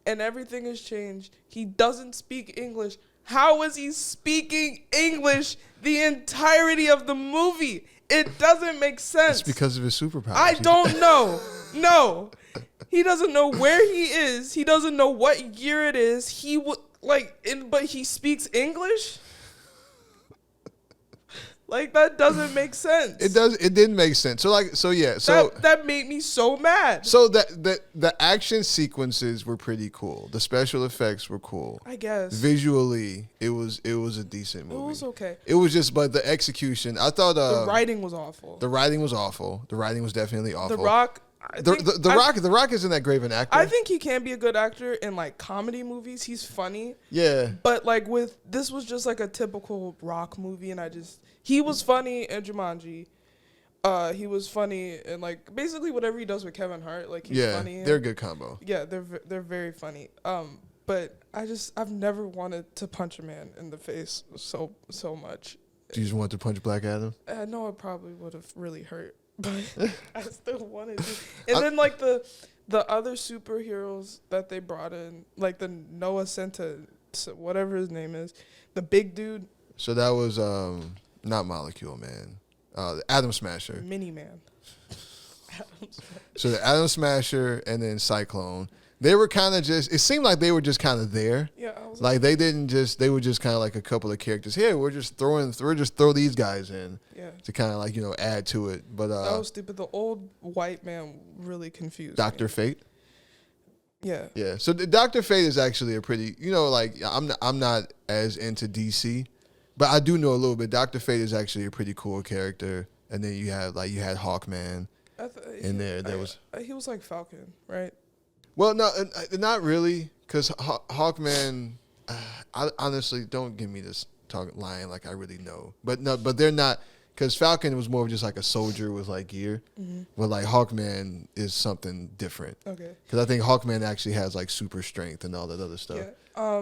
and everything has changed? He doesn't speak English. How is he speaking English the entirety of the movie? It doesn't make sense. It's because of his superpowers. I don't know. No. He doesn't know where he is. He doesn't know what year it is. He would but he speaks English? That doesn't make sense. It didn't make sense. That made me so mad. So the action sequences were pretty cool. The special effects were cool. I guess. Visually, it was a decent movie. It was okay. It was just, but the execution, I thought the writing was awful. The writing was awful. The writing was definitely awful. The Rock. The Rock isn't that great of an actor. I think he can be a good actor in comedy movies. He's funny. Yeah. But this was just a typical Rock movie, and he was funny in Jumanji. He was funny in basically whatever he does with Kevin Hart. He's funny. They're a good combo. Yeah, they're very funny. But I've never wanted to punch a man in the face so much. Do you just want to punch Black Adam? I know it probably would have really hurt, but I still wanted to. And then the other superheroes that they brought in, the Noah Centa, whatever his name is, the big dude. So that was not Molecule Man, the Atom Smasher. Mini Man. So the Atom Smasher and then Cyclone. They were kind of it seemed like they were just kind of there. Yeah, was Like they were just kind of like a couple of characters. Here, we're just throw these guys in yeah. to kind of like add to it. But That was stupid. The old white man really confused Dr. me. Fate. Yeah. Yeah. So the Dr. Fate is actually a pretty, like I'm not as into DC, but I do know a little bit. Dr. Fate is actually a pretty cool character. And then you had Hawkman in there. He was like Falcon, right? Well, no, not really, because Hawkman. I honestly, don't give me this lying like I really know, but they're not, because Falcon was more of just like a soldier with like gear, but like Hawkman is something different. Okay. Because I think Hawkman actually has like super strength and all that other stuff. Yeah.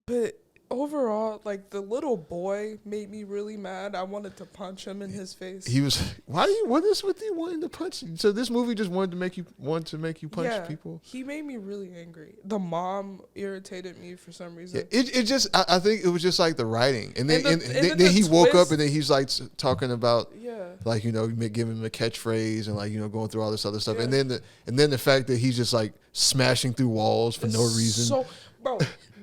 But overall, like the little boy made me really mad. I wanted to punch him in his face. He was. What is with you wanting to punch? So this movie just wanted to make you punch people. He made me really angry. The mom irritated me for some reason. Yeah, it just. I think it was just like the writing, and then then he woke up twist. and then he's like talking about Yeah. like giving him a catchphrase and like going through all this other stuff, Yeah. and then the fact that he's just like smashing through walls for no reason. So, bro,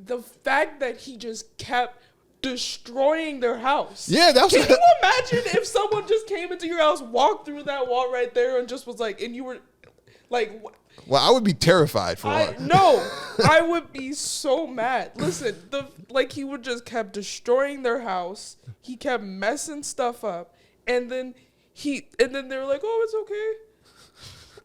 the fact that he just kept destroying their house. Yeah, that was. Can you imagine if someone just came into your house, walked through that wall right there, and just was like, and you were like, Well, I would be terrified for it. No, I would be so mad. Listen, he would just kept destroying their house. He kept messing stuff up, and then they were like, "Oh, it's okay."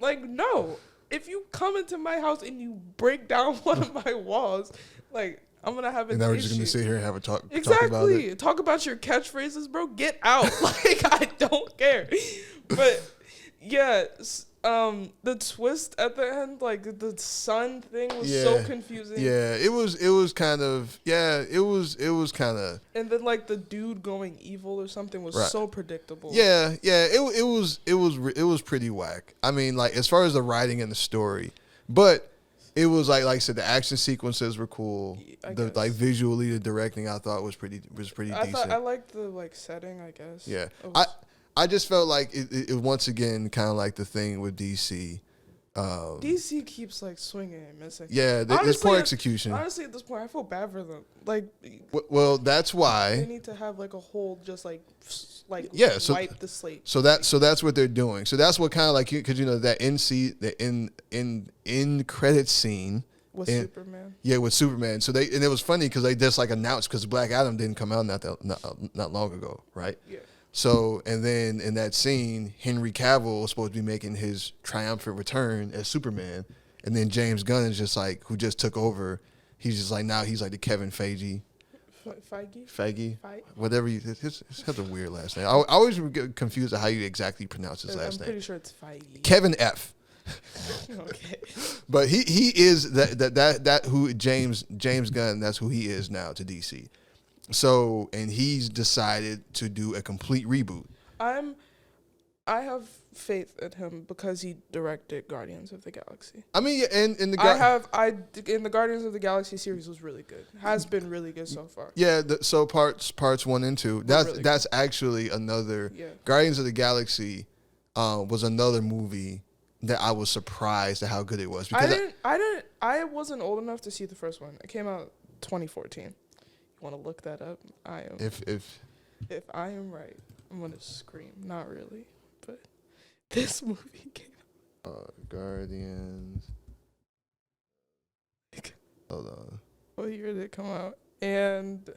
Like, no, if you come into my house and you break down one of my walls, like, I'm gonna have an And now we're issue. just gonna sit here and have a talk. Exactly. Talk about your catchphrases, bro. Get out. Like, I don't care. But yeah, the twist at the end, like the sun thing was so confusing. Yeah, it was kind of it was kind of. And then like the dude going evil or something was so predictable. Yeah, it was pretty whack. I mean, like as far as the writing and the story, but it was like I said, the action sequences were cool. Like visually, the directing I thought was pretty decent. I liked the like setting, I guess. Yeah, I just felt like it once again kind of like the thing with DC. DC keeps like swinging and missing. Yeah, there's poor execution. Honestly, at this point, I feel bad for them. Like, well, that's why they need to have like a whole just like wipe the slate. So that's what they're doing. So that's what kind of like because that in credit scene with Superman. Yeah, with Superman. So it was funny because they just like announced because Black Adam didn't come out not long ago, right? Yeah. So, and then in that scene, Henry Cavill was supposed to be making his triumphant return as Superman. And then James Gunn is just like, who just took over. He's just like, now he's like the Kevin Feige. Feige? Whatever. He has a weird last name. I always get confused at how you exactly pronounce his last name. I'm pretty sure it's Feige. Kevin F. Okay. But he is that who James Gunn, that's who he is now to DC. So, and he's decided to do a complete reboot. I have faith in him because he directed Guardians of the Galaxy. I mean, and in the Guardians of the Galaxy series was really good. Has been really good so far. Yeah, so parts 1 and 2. That's actually another Guardians of the Galaxy was another movie that I was surprised at how good it was because I wasn't old enough to see the first one. It came out 2014. Want to look that up? I am. If I am right, I'm gonna scream. Not really, but this movie came out. Guardians. Hold on. What year did it come out? And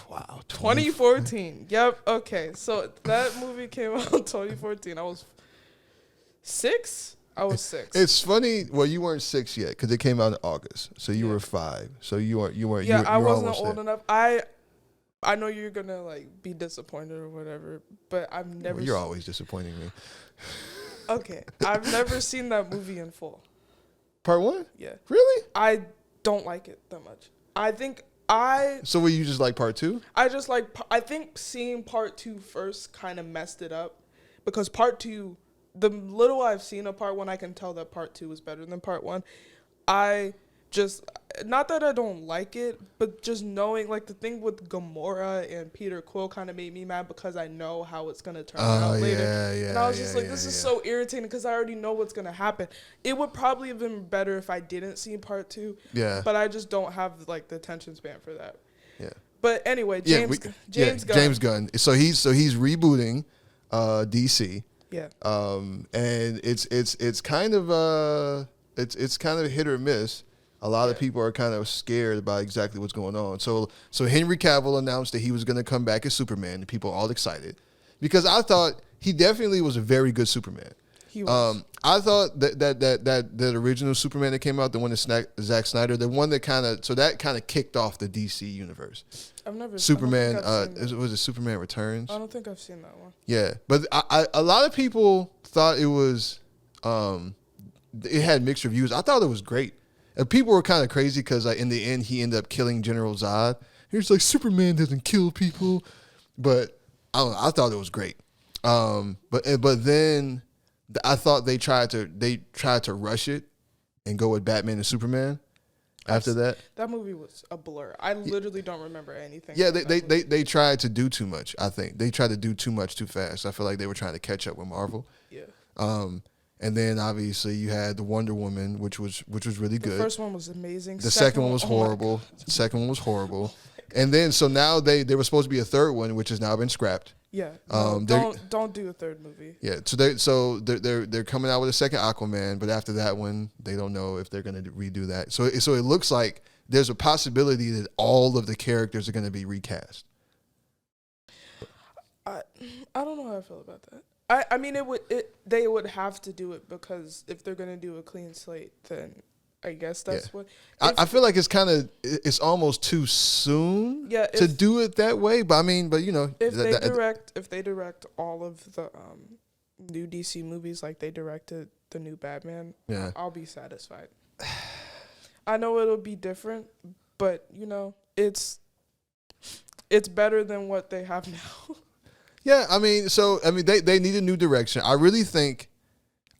wow, 2014. Yep. Okay, so that movie came out in 2014. I was 6. I was 6. It's funny. Well, you weren't 6 yet because it came out in August, so you were 5. So you weren't. Yeah, I wasn't old there. enough. I know you're gonna like be disappointed or whatever, but I've never. Well, you're always disappointing me. Okay, I've never seen that movie in full. Part 1? Yeah. Really? I don't like it that much. So will you just like part 2? I think seeing part 2 first kind of messed it up because part 2. The little I've seen of part 1, I can tell that part 2 is better than part 1. not that I don't like it, but just knowing, like, the thing with Gamora and Peter Quill kind of made me mad because I know how it's going to turn out later. And I was just like, this is so irritating because I already know what's going to happen. It would probably have been better if I didn't see part 2. Yeah. But I just don't have, like, the attention span for that. Yeah. But anyway, James Gunn. So he's rebooting DC. Yeah. And it's kind of it's kind of hit or miss. A lot of people are kind of scared about exactly what's going on. So Henry Cavill announced that he was going to come back as Superman, and people are all excited because I thought he definitely was a very good Superman. He was. I thought that original Superman that came out, the one that Zack Snyder, the one that kind of kicked off the DC universe. I've never Superman. Was it Superman Returns? I don't think I've seen that one. Yeah, but a lot of people thought it was. It had mixed reviews. I thought it was great. And people were kind of crazy because in the end he ended up killing General Zod. He was like, Superman doesn't kill people, but I don't know, I thought it was great. But then I thought they tried to rush it and go with Batman and Superman. After that movie was a blur. I literally don't remember anything. Yeah, they tried to do too much. I think they tried to do too much too fast. I feel like they were trying to catch up with Marvel. Yeah. And then obviously you had the Wonder Woman, which was really good. The first one was amazing. The second one was horrible. The second one was horrible. And then so now there was supposed to be a third one, which has now been scrapped. Yeah. No, don't do a third movie. Yeah. So they're coming out with a second Aquaman, but after that one, they don't know if they're going to redo that. So it looks like there's a possibility that all of the characters are going to be recast. I don't know how I feel about that. I mean, they would have to do it because if they're gonna do a clean slate, then I guess that's what. I feel like it's almost too soon to do it that way. But you know, if they direct all of the new DC movies like they directed the new Batman, I'll be satisfied. I know it'll be different, but you know, it's better than what they have now. Yeah, they need a new direction. I really think,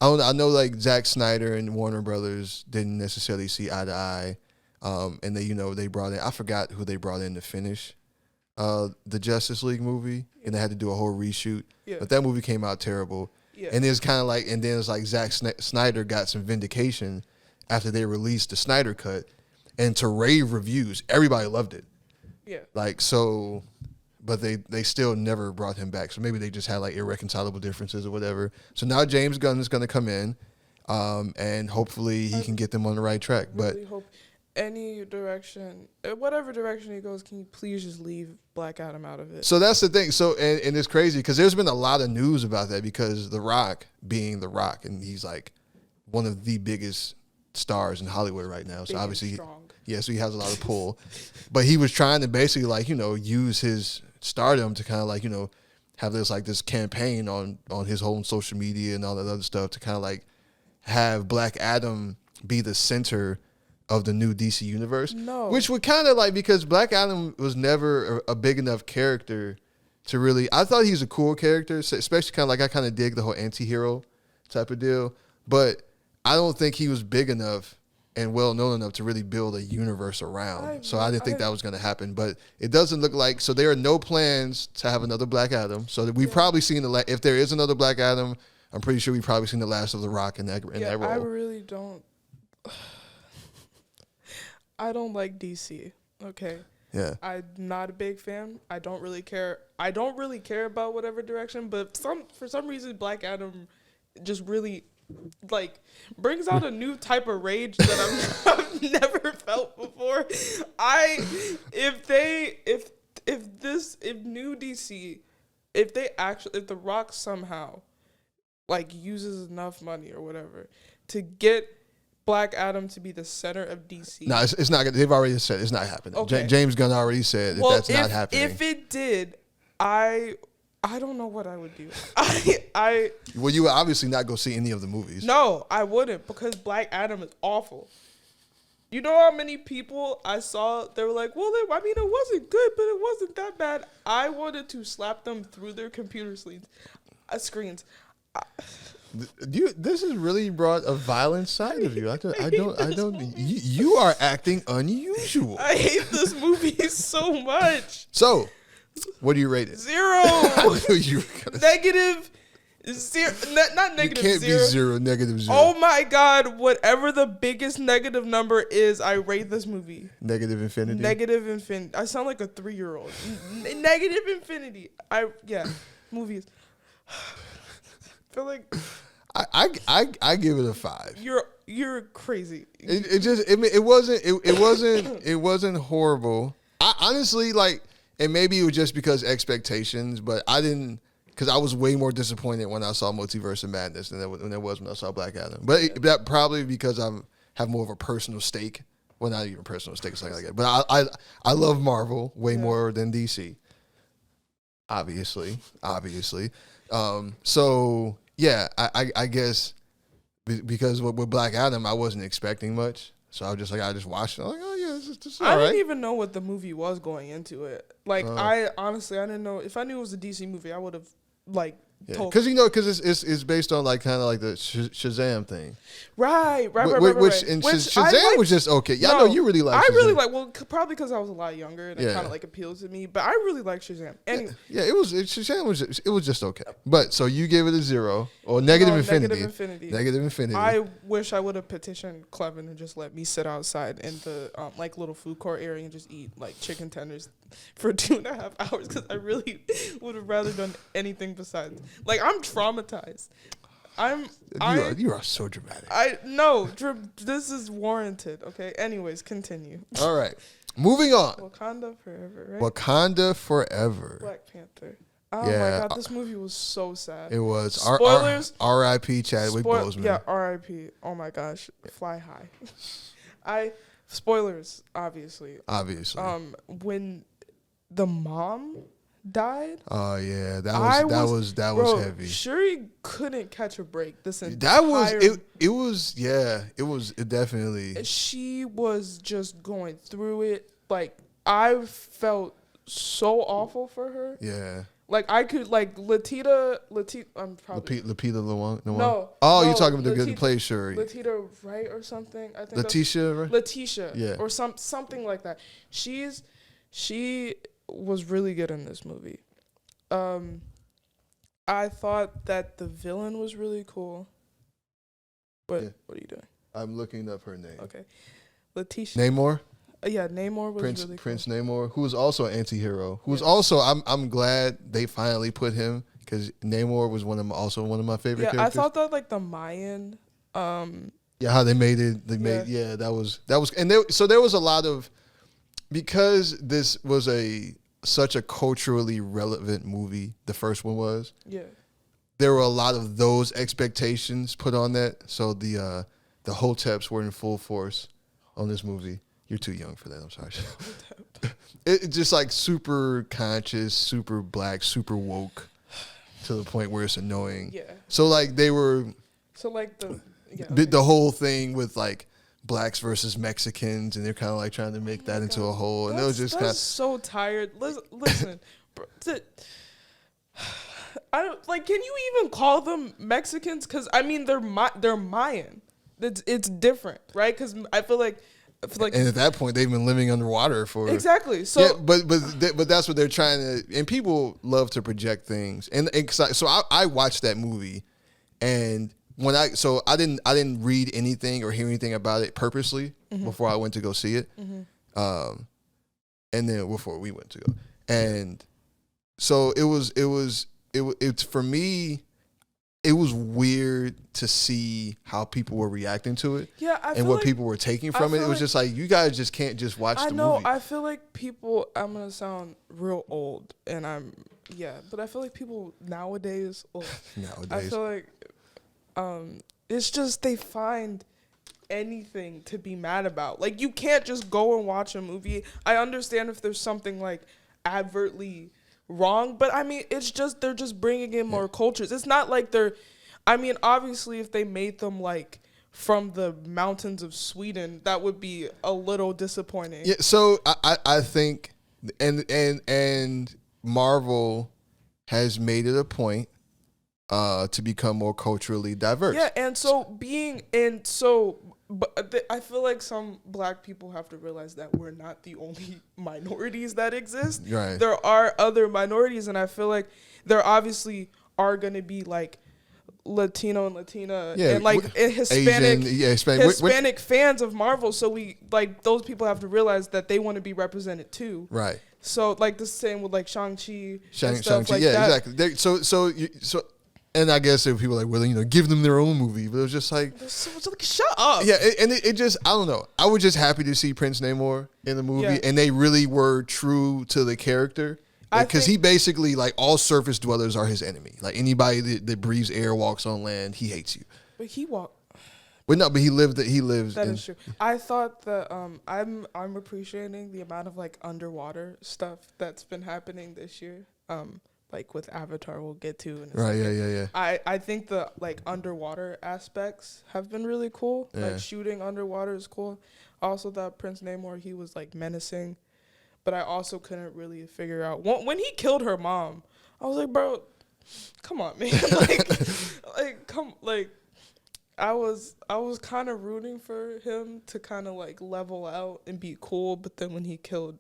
I know like Zack Snyder and Warner Brothers didn't necessarily see eye to eye, and they brought in, I forgot who they brought in to finish the Justice League movie, and they had to do a whole reshoot. Yeah. But that movie came out terrible. Yeah. And it's kind of like, and then it's like Zack Snyder got some vindication after they released the Snyder Cut, and to rave reviews, everybody loved it. Yeah. Like so. But they still never brought him back. So maybe they just had like irreconcilable differences or whatever. So now James Gunn is going to come in, and hopefully he can get them on the right track. Really hope any direction, whatever direction he goes, can you please just leave Black Adam out of it? So that's the thing. So and it's crazy because there's been a lot of news about that because The Rock being The Rock, and he's like one of the biggest stars in Hollywood right now. So obviously, so he has a lot of pull. But he was trying to basically use his stardom to kind of have this campaign on his whole social media and all that other stuff to kind of have Black Adam be the center of the new DC universe. No. Which would kind of because Black Adam was never a big enough character to really, I thought he's a cool character, especially kind of I kind of dig the whole anti-hero type of deal, but I don't think he was big enough and well known enough to really build a universe around. So I didn't think that was going to happen. But it doesn't look like, so there are no plans to have another Black Adam. So we've probably seen if there is another Black Adam, I'm pretty sure we've probably seen the last of The Rock in that role. I really don't. I don't like DC. Okay. Yeah. I'm not a big fan. I don't really care. I don't really care about whatever direction, but for some reason Black Adam just really brings out a new type of rage that I've never felt before. If new DC, if The Rock somehow uses enough money or whatever to get Black Adam to be the center of DC. No, it's not. They've already said it's not happening. Okay. James Gunn already said that's not happening. If it did, I don't know what I would do. Well, you would obviously not go see any of the movies. No, I wouldn't because Black Adam is awful. You know how many people I saw, they were like, well, it wasn't good, but it wasn't that bad. I wanted to slap them through their computer screens. This has really brought a violent side of you. I don't. You are acting unusual. I hate this movie so much. So, what do you rate it? 0. I knew you were gonna say- Negative 0. Not You negative can't 0. be 0, negative 0. Oh my god! Whatever the biggest negative number is, I rate this movie. Negative infinity. Negative infinity. I sound like a 3-year-old. Negative infinity. Movies. I feel like I give it a 5. you're crazy. It wasn't horrible. I honestly like, and maybe it was just because expectations, but I didn't, because I was way more disappointed when I saw Multiverse of Madness than when I saw Black Adam. But that probably because I have more of a personal stake. Well, not even personal stake, something like that. But I love Marvel way more than DC. Obviously. So yeah, I guess because with Black Adam, I wasn't expecting much. So I just watched it. I was like, oh yeah, this is all I right. didn't even know what the movie was going into it. Like I didn't know. If I knew it was a DC movie, I would have told. Because it's based on like kind of like the Shazam thing. Right. Which Shazam was just okay. Yeah, I know you really like. I Shazam. really like. Well, probably because I was a lot younger and it kind of like appealed to me. But I really like Shazam. Anyway, Shazam was just okay. But so you gave it a 0 or negative infinity. Negative infinity. I wish I would have petitioned Clevin and just let me sit outside in the like little food court area and just eat like chicken tenders for 2.5 hours because I really would have rather done anything besides. Like I'm traumatized. You are so dramatic. This is warranted. Okay. Anyways, continue. All right, moving on. Wakanda forever, right? Wakanda forever. Black Panther. Oh my god, this movie was so sad. It was. Spoilers. R.I.P. Chadwick Boseman. Yeah, R.I.P. Oh my gosh, fly high. Spoilers, obviously. When the mom died. Oh yeah, that was heavy. Shuri couldn't catch a break. It definitely. She was just going through it. Like I felt so awful for her. Yeah. Like I could Lupita. I'm probably Lupita Nyong'o. No. Oh, you're talking about the good play Shuri. Letitia Wright or something. I think Letitia, right? Letitia. Yeah. Or something like that. She was really good in this movie. I thought that the villain was really cool. What are you doing? I'm looking up her name. Okay. Letitia. Namor? Yeah, Namor was really cool. Prince Namor, who was also an anti-hero. Who's also, I'm glad they finally put him, because Namor was one of my favorite characters. I thought that like the Mayan how they made it. That was and there was a lot of, because this was such a culturally relevant movie, the first one was. Yeah. There were a lot of those expectations put on that. So the Hoteps were in full force on this movie. You're too young for that. I'm sorry. It's just like super conscious, super black, super woke, to the point where it's annoying. Yeah. So like they were. So like the whole thing with like blacks versus Mexicans, and they're kind of like trying to make that into a whole, and it was just kind of so tired. Listen, bro, I don't like. Can you even call them Mexicans? Because I mean, they're Mayan. It's different, right? Because I feel like, and at that point, they've been living underwater for exactly. So, yeah, but that's what they're trying to. And people love to project things, and so I watched that movie, and when I didn't read anything or hear anything about it purposely before I went to go see it, and then before we went to go, and so it's for me. It was weird to see how people were reacting to it, and what people were taking from it. It was just like, you guys just can't just watch the movie. I feel like people. I'm gonna sound real old, and but I feel like people nowadays. I feel like, it's just they find anything to be mad about. Like you can't just go and watch a movie. I understand if there's something like advertly wrong, but I mean it's just they're just bringing in more cultures. It's not like obviously if they made them like from the mountains of Sweden, that would be a little disappointing. Yeah, so I think and Marvel has made it a point to become more culturally diverse. Yeah, and but I feel like some black people have to realize that we're not the only minorities that exist. Right. There are other minorities, and I feel like there obviously are going to be like Latino and Latina and like Hispanic, Asian, Hispanic fans of Marvel. So we like those people have to realize that they want to be represented too. Right. So like the same with like Shang-Chi and stuff Shang-Chi, like yeah, that. exactly. So, and I guess if people are like, well, give them their own movie, but it was just like, Shut up. yeah, and it just, I don't know. I was just happy to see Prince Namor in the movie, Yeah. and they really were true to the character. Because he basically, like, all surface dwellers are his enemy. Like, anybody that breathes air, walks on land, he hates you. But he walked. But no, but he lives. That is true. I thought that I'm appreciating the amount of like underwater stuff that's been happening this year. Like with Avatar, we'll get to. Right. Yeah. I think the like underwater aspects have been really cool. Yeah. Like shooting underwater is cool. Also, that Prince Namor, he was like menacing, but I also couldn't really figure out when he killed her mom. I was like, bro, come on, man. I was kind of rooting for him to kind of like level out and be cool, but then when he killed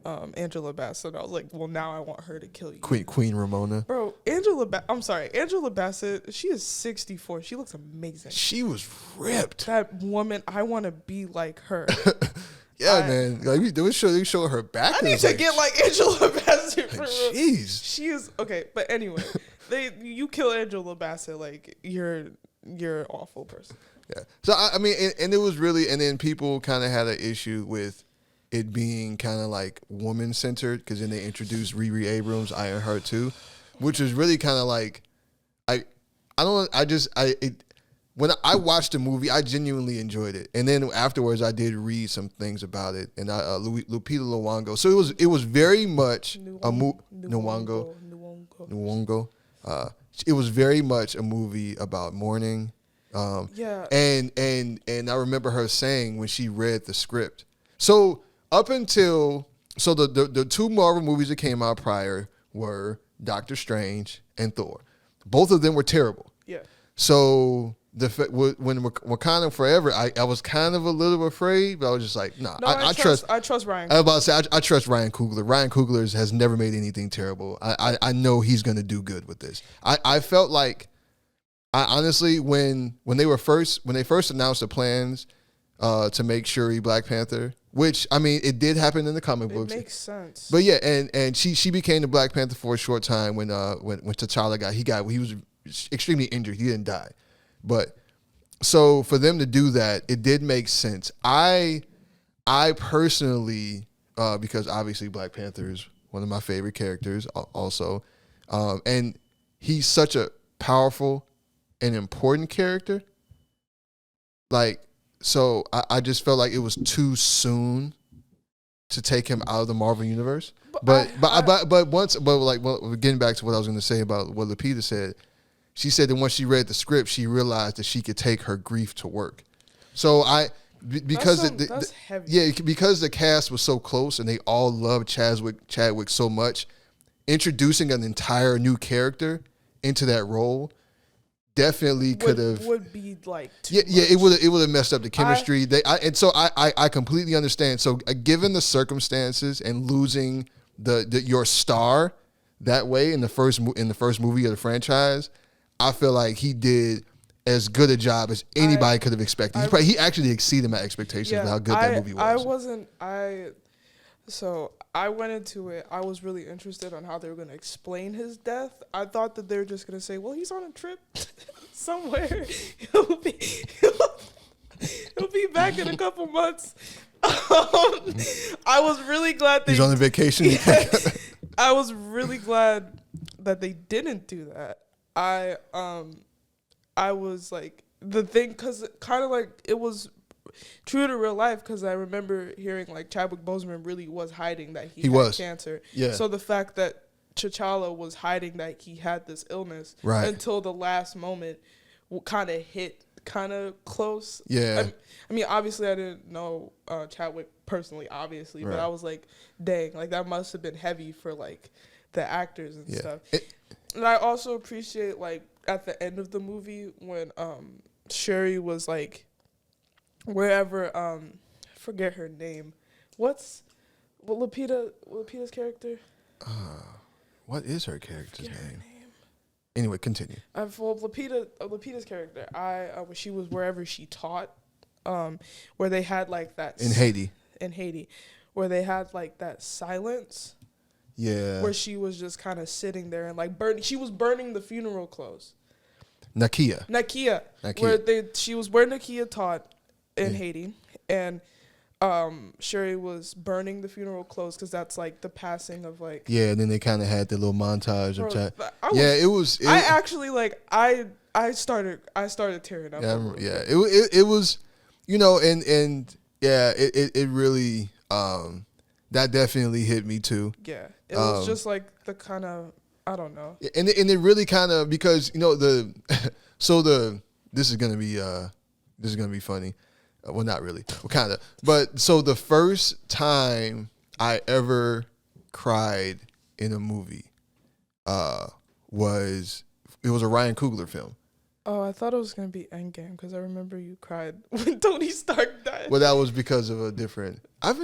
Angela Bassett, I was like, well, now I want her to kill you. Queen Ramona. Bro, I'm sorry, Angela Bassett, she is 64. She looks amazing. She was ripped. That woman, I want to be like her. Yeah, man. Like they show her back. I need to get like Angela Bassett for real. Jeez. She is okay, but anyway, you kill Angela Bassett, like you're an awful person. Yeah. So I mean, and it was really, and then people kind of had an issue with it being kind of like woman centered because then they introduced Riri Abrams, Ironheart 2, which is really kind of like when I watched the movie, I genuinely enjoyed it, and then afterwards I did read some things about it, and Lupita Nyong'o. So it was very much a movie. Nyong'o. It was very much a movie about mourning. Yeah. And I remember her saying when she read the script. So up until the two Marvel movies that came out prior were Doctor Strange and Thor. Both of them were terrible. Yeah. So when Wakanda Forever, I was kind of a little afraid, but I was just like, nah. No, I trust Ryan. I was about to say I trust Ryan Coogler. Ryan Coogler has never made anything terrible. I know he's gonna do good with this. I felt like I honestly when they first announced the plans to make Shuri Black Panther, which I mean it did happen in the comic books. It makes sense. But yeah, and she became the Black Panther for a short time when T'Challa he was extremely injured. He didn't die. But so for them to do that, it did make sense. I personally, because obviously Black Panther is one of my favorite characters also, and he's such a powerful and important character. Like, so I just felt like it was too soon to take him out of the Marvel universe. But getting back to what I was going to say about what Lupita said. She said that once she read the script, she realized that she could take her grief to work. So because the cast was so close and they all loved Chadwick so much, introducing an entire new character into that role definitely could have would be like it would have messed up the chemistry. I completely understand. So given the circumstances and losing your star that way in the first movie of the franchise, I feel like he did as good a job as anybody could have expected. He actually exceeded my expectations of how good that movie was. So I went into it, I was really interested on how they were going to explain his death. I thought that they were just going to say, well, he's on a trip somewhere. He'll be back in a couple months. I was really glad he's on a vacation. I was really glad that they didn't do that. I was like, the thing, because kind of like it was true to real life, because I remember hearing like Chadwick Boseman really was hiding that he had cancer. Yeah. So the fact that T'Challa was hiding that he had this illness until the last moment kind of hit kind of close. Yeah. I mean, obviously I didn't know Chadwick personally, obviously, but I was like, dang, like that must have been heavy for like the actors and stuff. And I also appreciate like at the end of the movie when Shuri was like wherever forget her name. Lupita's character? What is her character's Forget her name? Anyway, continue. For Lupita's character, when she was wherever she taught, where they had like that In Haiti. Where they had like that silence. Yeah. Where she was just kind of sitting there and like she was burning the funeral clothes. Nakia. Where she was where Nakia taught in Haiti, and Shuri was burning the funeral clothes because that's like the passing of like. Yeah, and then they kind of had the little montage of time. It was. I actually like I started tearing up. Yeah, it was, and it really that definitely hit me too. Yeah, it was just like the kind of, I don't know. And it really kind of, because this is gonna be funny. Well, not really. Well, kind of. But so the first time I ever cried in a movie was a Ryan Coogler film. Oh, I thought it was gonna be Endgame because I remember you cried when Tony Stark died. Well, that was because of a different. I've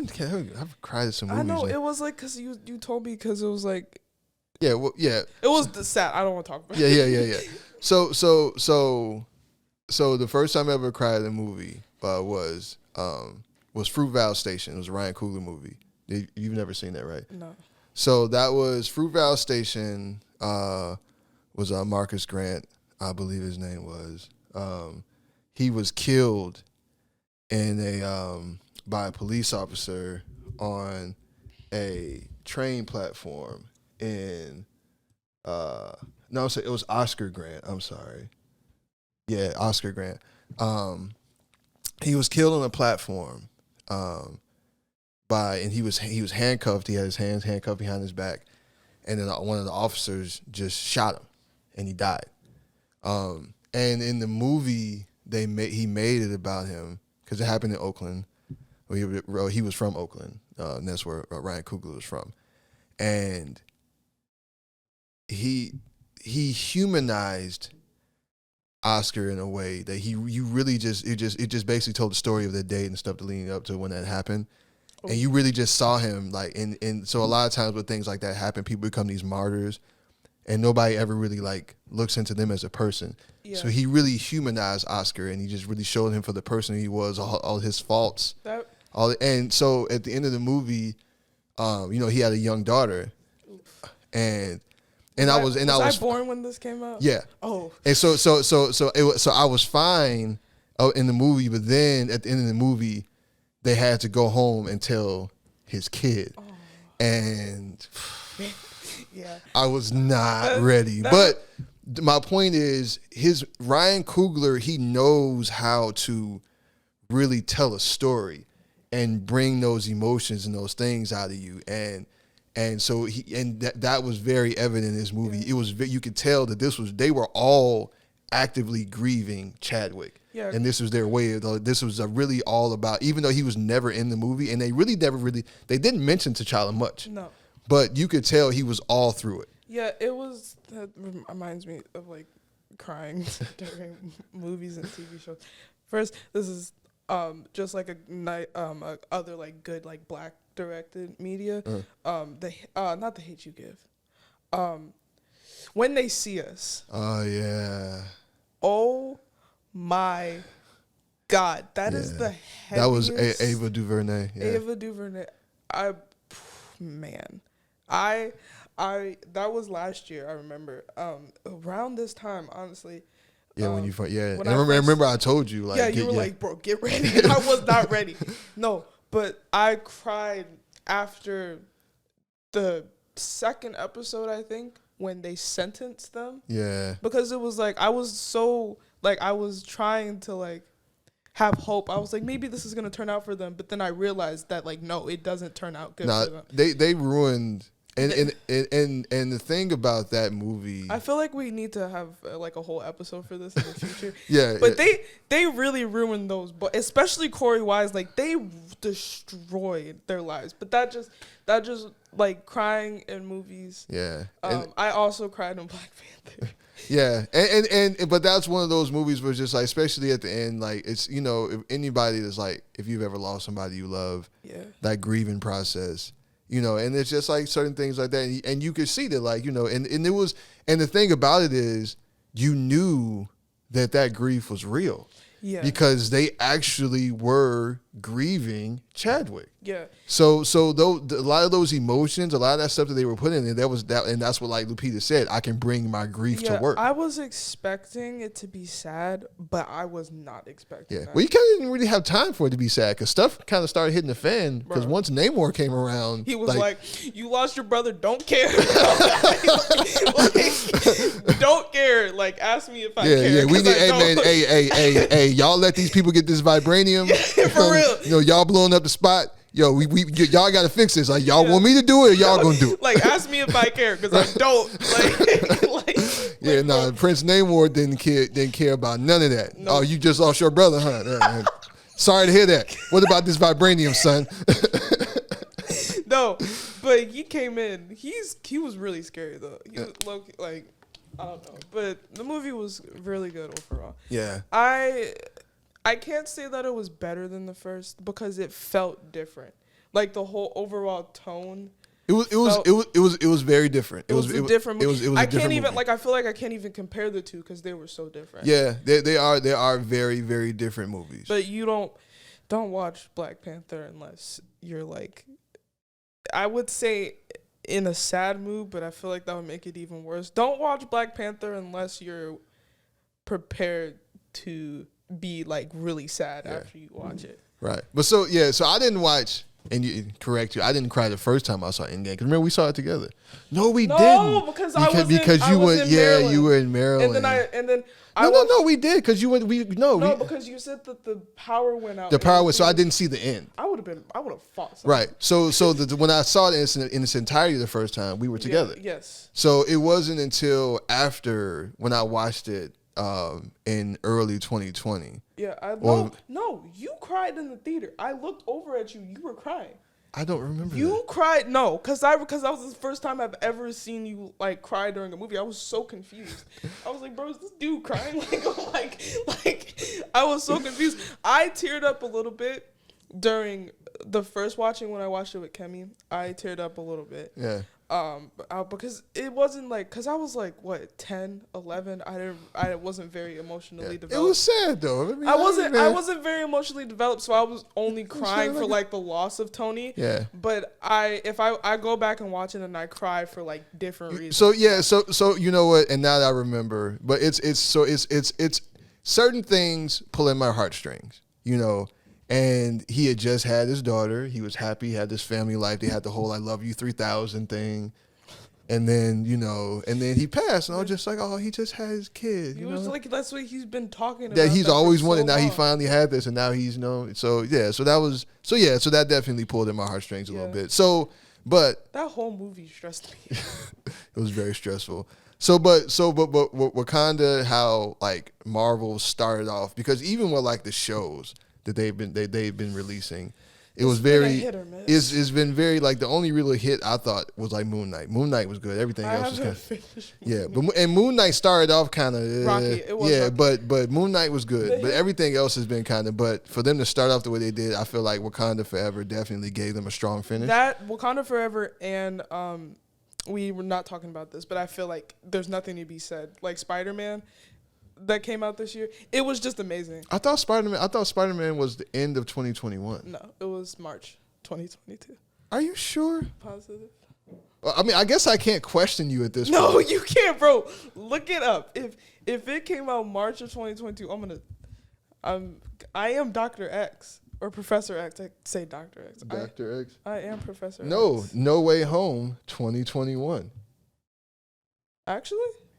cried at some movies. I know it was like because you told me because it was like. Yeah. Well, yeah. It was sad. I don't want to talk about. Yeah. So the first time I ever cried in a movie was Fruitvale Station. It was a Ryan Coogler movie. You've never seen that, right? No. So that was Fruitvale Station. Was Marcus Grant, I believe his name was. He was killed by a police officer on a train platform in. No, it was Oscar Grant. I'm sorry. Yeah, Oscar Grant. He was killed on a platform, and he was handcuffed. He had his hands handcuffed behind his back, and then one of the officers just shot him, and he died. And in the movie, he made it about him because it happened in Oakland. He was from Oakland, and that's where Ryan Coogler was from, and he humanized Oscar in a way that you really just basically told the story of the day and stuff leading up to when that happened. And you really just saw him like and so a lot of times when things like that happen, people become these martyrs and nobody ever really like looks into them as a person. Yeah. So he really humanized Oscar and he just really showed him for the person he was, all his faults. And so at the end of the movie, he had a young daughter. And I was born when this came out? Yeah. Oh. And so I was fine in the movie, but then at the end of the movie, they had to go home and tell his kid, and yeah, I was not ready. But my point is, Ryan Coogler, he knows how to really tell a story and bring those emotions and those things out of you, and so that was very evident in this movie. It was you could tell that they were all actively grieving Chadwick. Yeah. And this was their way of this was really all about, even though he was never in the movie and they didn't mention T'Challa much. No. But you could tell he was all through it. Yeah, that reminds me of like crying during movies and TV shows. First, this is just like other like good like black directed media. Not The Hate You Give. When They See Us. Oh yeah. Oh my God, that is the heaviest. That was Ava DuVernay. Yeah. Ava DuVernay. That was last year. I remember around this time, honestly. Yeah, when you and I remember I told you like you were like, bro, get ready. I was not ready. No, but I cried after the second episode, I think, when they sentenced them. Yeah. Because it was like I was trying to like have hope. I was like, maybe this is gonna turn out for them, but then I realized that like no, it doesn't turn out good for them. They ruined and the thing about that movie, I feel like we need to have like a whole episode for this in the future. Yeah, but they really ruined those, but especially Corey Wise, like they destroyed their lives. But that just like crying in movies. Yeah, I also cried in Black Panther. Yeah, and but that's one of those movies where just like, especially at the end, like it's if anybody that's like, if you've ever lost somebody you love, Yeah. that grieving process, and it's just like certain things like that, and you could see that, like and it was, and the thing about it is, you knew that grief was real. Yeah. Because they actually were grieving Chadwick. Yeah. So though a lot of those emotions, a lot of that stuff that they were putting in, and that's what, like Lupita said, I can bring my grief to work. I was expecting it to be sad, but I was not expecting that. Well, you kind of didn't really have time for it to be sad because stuff kind of started hitting the fan. Because once Namor came around, he was like, "You lost your brother. Don't care. Don't care. Like, ask me if I care." Yeah. We need. Hey, y'all let these people get this vibranium. For real. Y'all blowing up the spot. Yo, y'all got to fix this. Like, y'all want me to do it, or y'all gonna do it? Like, ask me if I care, because I don't. Prince Namor didn't care about none of that. No. Oh, you just lost your brother, huh? Sorry to hear that. What about this vibranium, son? No, but he came in. He was really scary though. He was low-key, like, I don't know, but the movie was really good overall. Yeah. I can't say that it was better than the first because it felt different. Like the whole overall tone. It was very different. It was a different movie. I can't even I feel like I can't even compare the two because they were so different. Yeah, they are very, very different movies. But you don't watch Black Panther unless you're like, I would say in a sad mood, but I feel like that would make it even worse. Don't watch Black Panther unless you're prepared to be like really sad after you watch it. Right. But so I didn't watch, and you correct you, I didn't cry the first time I saw Endgame. Because remember, we saw it together. No, we didn't. No, because I was you in were in Maryland. And then no, we did because you went. Because you said that the power went out. The power went, so I didn't see the end. I would have fought. Right. So when I saw it in its entirety the first time, we were together. Yes. So it wasn't until after when I watched it in early 2020. Yeah. No, you cried in the theater. I looked over at you. You were crying. I don't remember. You cried? No, because that was the first time I've ever seen you like cry during a movie. I was so confused. I was like, bro, is this dude crying? Like I was so confused. I teared up a little bit during the first watching when I watched it with Kemi. I teared up a little bit. Yeah. Because it wasn't like, because I was like, what, 10, 11? I wasn't very emotionally developed. It was sad though. I wasn't very emotionally developed, so I was only crying for like the loss of Tony. Yeah. But if I go back and watch it and I cry for like different reasons. So you know what? And now that I remember, but it's certain things pull in my heartstrings, And he had just had his daughter. He was happy. He had this family life. They had the whole "I love you 3000" thing, and then and then he passed. And I was just like, oh, he just had his kid. He was like, that's what he's been talking about. That he's always wanted. So now he finally had this, and now he's So that definitely pulled in my heartstrings a little bit. So, but that whole movie stressed me. It was very stressful. But Wakanda, how like Marvel started off, because even with like the shows that they've been releasing, it's been very like, the only real hit I thought was like Moon Knight. Moon Knight was good. Everything else was kind of and Moon Knight started off kind of rocky. But Moon Knight was good. But everything else has been kind of. But for them to start off the way they did, I feel like Wakanda Forever definitely gave them a strong finish. That Wakanda Forever and we were not talking about this, but I feel like there's nothing to be said. Like Spider-Man that came out this year, it was just amazing. I thought Spider-Man was the end of 2021. No, it was March 2022. Are you sure? Positive. Well, I mean, I guess I can't question you at this point. No, you can't, bro. Look it up. If it came out March of 2022, I am Dr. X or Professor X. I say Dr. X. Dr. X. I am Professor X. No Way Home 2021. Actually?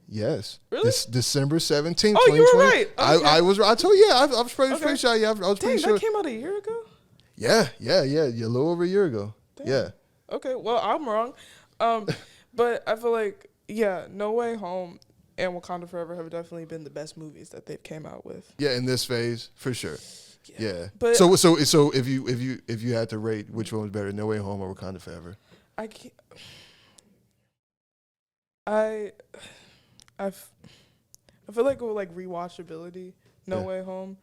Yes. Really? December 17th, oh, 2020. You were right. Okay. I was. I told you. Yeah, I was pretty sure. Yeah, I was pretty sure. That came out a year ago. Yeah. A little over a year ago. Damn. Yeah. Okay. Well, I'm wrong. But I feel like No Way Home and Wakanda Forever have definitely been the best movies that they've came out with. Yeah, in this phase, for sure. Yeah. But so if you had to rate which one was better, No Way Home or Wakanda Forever? I can't. I feel like with like rewatchability, No Yeah. Way Home,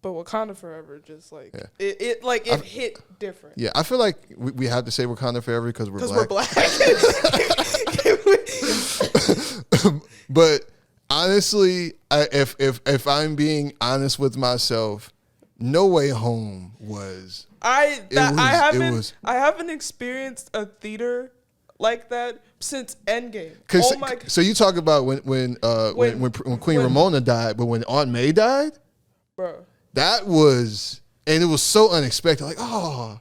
but Wakanda Forever just like Yeah. it hit different. Yeah, I feel like we have to say Wakanda Forever because we're Because black. we're black. But honestly, if I'm being honest with myself, No Way Home was I was- haven't experienced a theater like that since Endgame. cause, Oh my! so you talk about when Queen Ramona died, but when Aunt May died, Bro, that was, and it was so unexpected. Like, oh,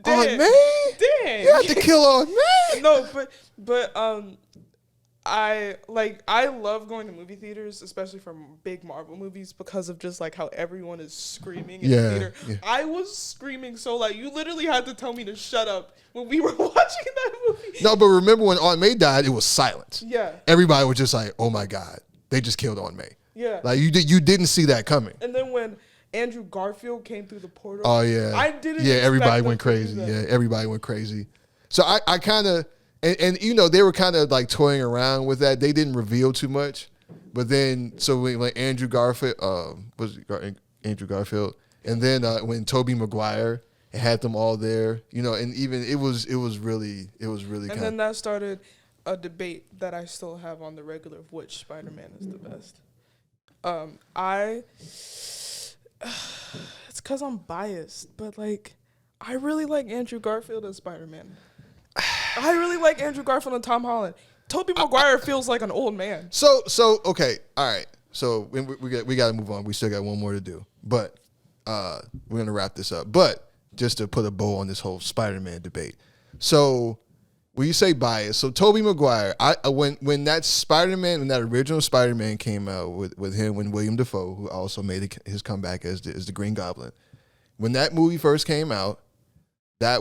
Aunt Dang. May, dang. you had to kill Aunt May. No, but I love going to movie theaters, especially for big Marvel movies, because of just like how everyone is screaming in the Yeah, theater. yeah. I was screaming so loud, you literally had to tell me to shut up when we were watching that movie. No, but remember when Aunt May died, it was silence. Yeah, Everybody was just like, oh my God, they just killed Aunt May. yeah. Like you didn't see that coming. And then when Andrew Garfield came through the portal, Oh yeah, I didn't. Yeah, everybody expect went them to do crazy. that. Yeah, everybody went crazy. So I kind of and you know they were kind of like toying around with that. They didn't reveal too much, but then so when like Andrew Garfield Andrew Garfield, and then when Tobey Maguire had them all there, you know, and even it was really And kind then of that started a debate that I still have on the regular of which Spider-Man is the best. It's because I'm biased, but like, I really like Andrew Garfield as Spider-Man. I really like Andrew Garfield and Tom Holland. Tobey Maguire feels like an old man. So okay, all right. So we got to move on. We still got one more to do, but we're gonna wrap this up. But just to put a bow on this whole Spider-Man debate. So when you say bias, so Tobey Maguire, when that Spider-Man, when that original Spider-Man came out with him and William Dafoe, who also made his comeback as the Green Goblin, when that movie first came out, I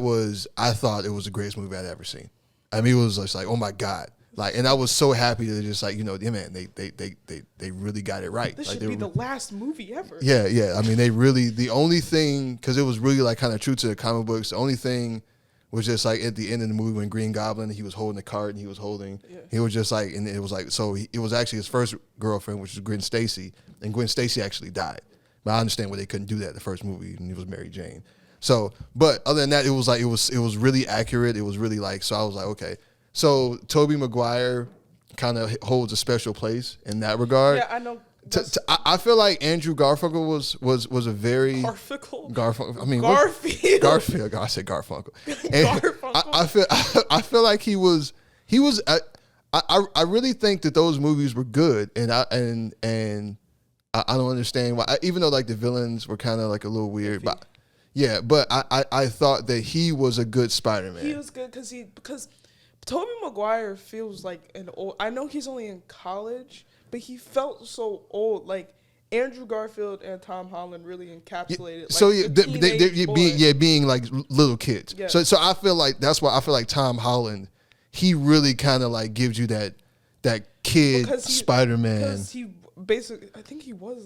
thought it was the greatest movie I'd ever seen. I mean, it was just like, oh my God. Like, and I was so happy to just like, you know, yeah, man, they really got it right. This Like, should be the last movie ever. yeah. I mean, the only thing, because it was really like kind of true to the comic books, the only thing was just like at the end of the movie when Green Goblin, he was holding the card and he was just like, and it was like, so it was actually his first girlfriend, which was Gwen Stacy, and Gwen Stacy actually died. But I understand why they couldn't do that the first movie, and it was Mary Jane. So, but other than that, it was like, it was really accurate. It was really like, so I was like, okay. So Tobey Maguire kind of holds a special place in that regard. Yeah, I know. I feel like Andrew Garfunkel was a very Garfield. I mean Garfield. Garfield. I said Garfunkel. And Garfunkel. I feel like he was. I really think that those movies were good, and I don't understand why. Even though like the villains were kind of like a little weird, but yeah, but I thought that he was a good Spider-Man. He was good because Tobey Maguire feels like an old. I know he's only in college, but he felt so old. Like Andrew Garfield and Tom Holland really encapsulated. Like, So yeah, they being like little kids. Yeah. So I feel like that's why I feel like Tom Holland, he really kind of like gives you that kid Spider-Man. Because he basically, I think he was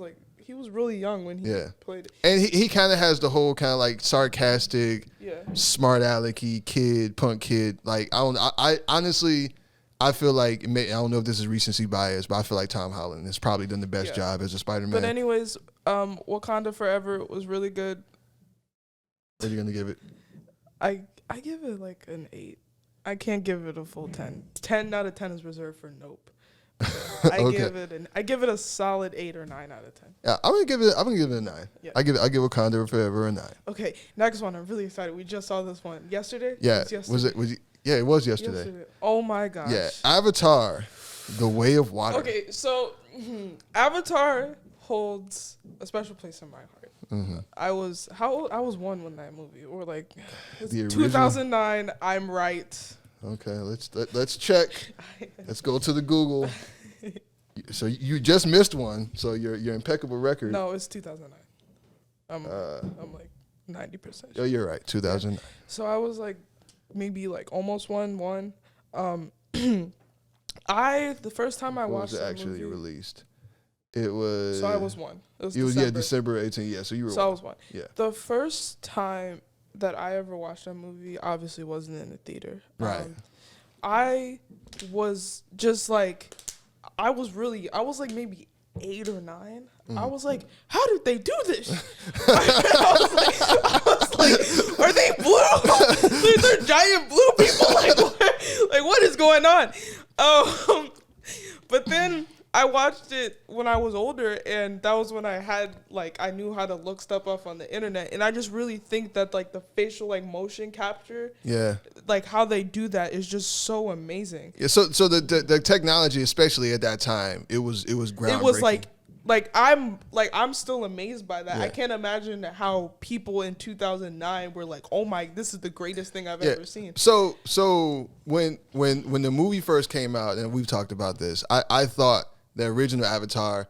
really young when he played it. And he kind of has the whole kind of like sarcastic, smart alecky kid, punk kid. Like I honestly, I feel like I don't know if this is recency bias, but I feel like Tom Holland has probably done the best job as a Spider-Man. But anyways, Wakanda Forever was really good. What are you gonna give it? I give it like an 8. I can't give it a full 10. 10 out of 10 is reserved for Nope. I give it a solid 8 or 9 out of 10. Yeah, I'm gonna give it a 9. Yeah. I give Wakanda Forever a 9. Okay, next one. I'm really excited. We just saw this one yesterday. Yeah, It was yesterday. Yeah, it was yesterday. Oh my gosh. Yeah, Avatar, The Way of Water. Okay, so Avatar holds a special place in my heart. Mm-hmm. I was 1 when that movie, or like The original? 2009. I'm right. Okay, let's check. Let's go to the Google. So you just missed one. So your impeccable record. No, it's 2009. I'm like 90%. Oh, you're right. 2009. So I was like maybe like almost 1. The first time I When watched was it that actually movie, released? It was. So I was 1. It was December 18th. Yeah, so you were. So I was 1. Yeah. The first time that I ever watched that movie obviously wasn't in the theater. Right. I was just like, I was like maybe 8 or 9. I Mm. was like, how did they do this? I was like, are they blue? They're giant blue people. Like what is going on? But then I watched it when I was older, and that was when I knew how to look stuff up on the internet, and I just really think that like the facial like motion capture, Yeah. like how they do that is just so amazing. Yeah. So the technology, especially at that time, it was groundbreaking. It was I'm still amazed by that. Yeah. I can't imagine how people in 2009 were like, "Oh my, this is the greatest thing I've ever seen." So when the movie first came out, and we've talked about this, I thought the original Avatar,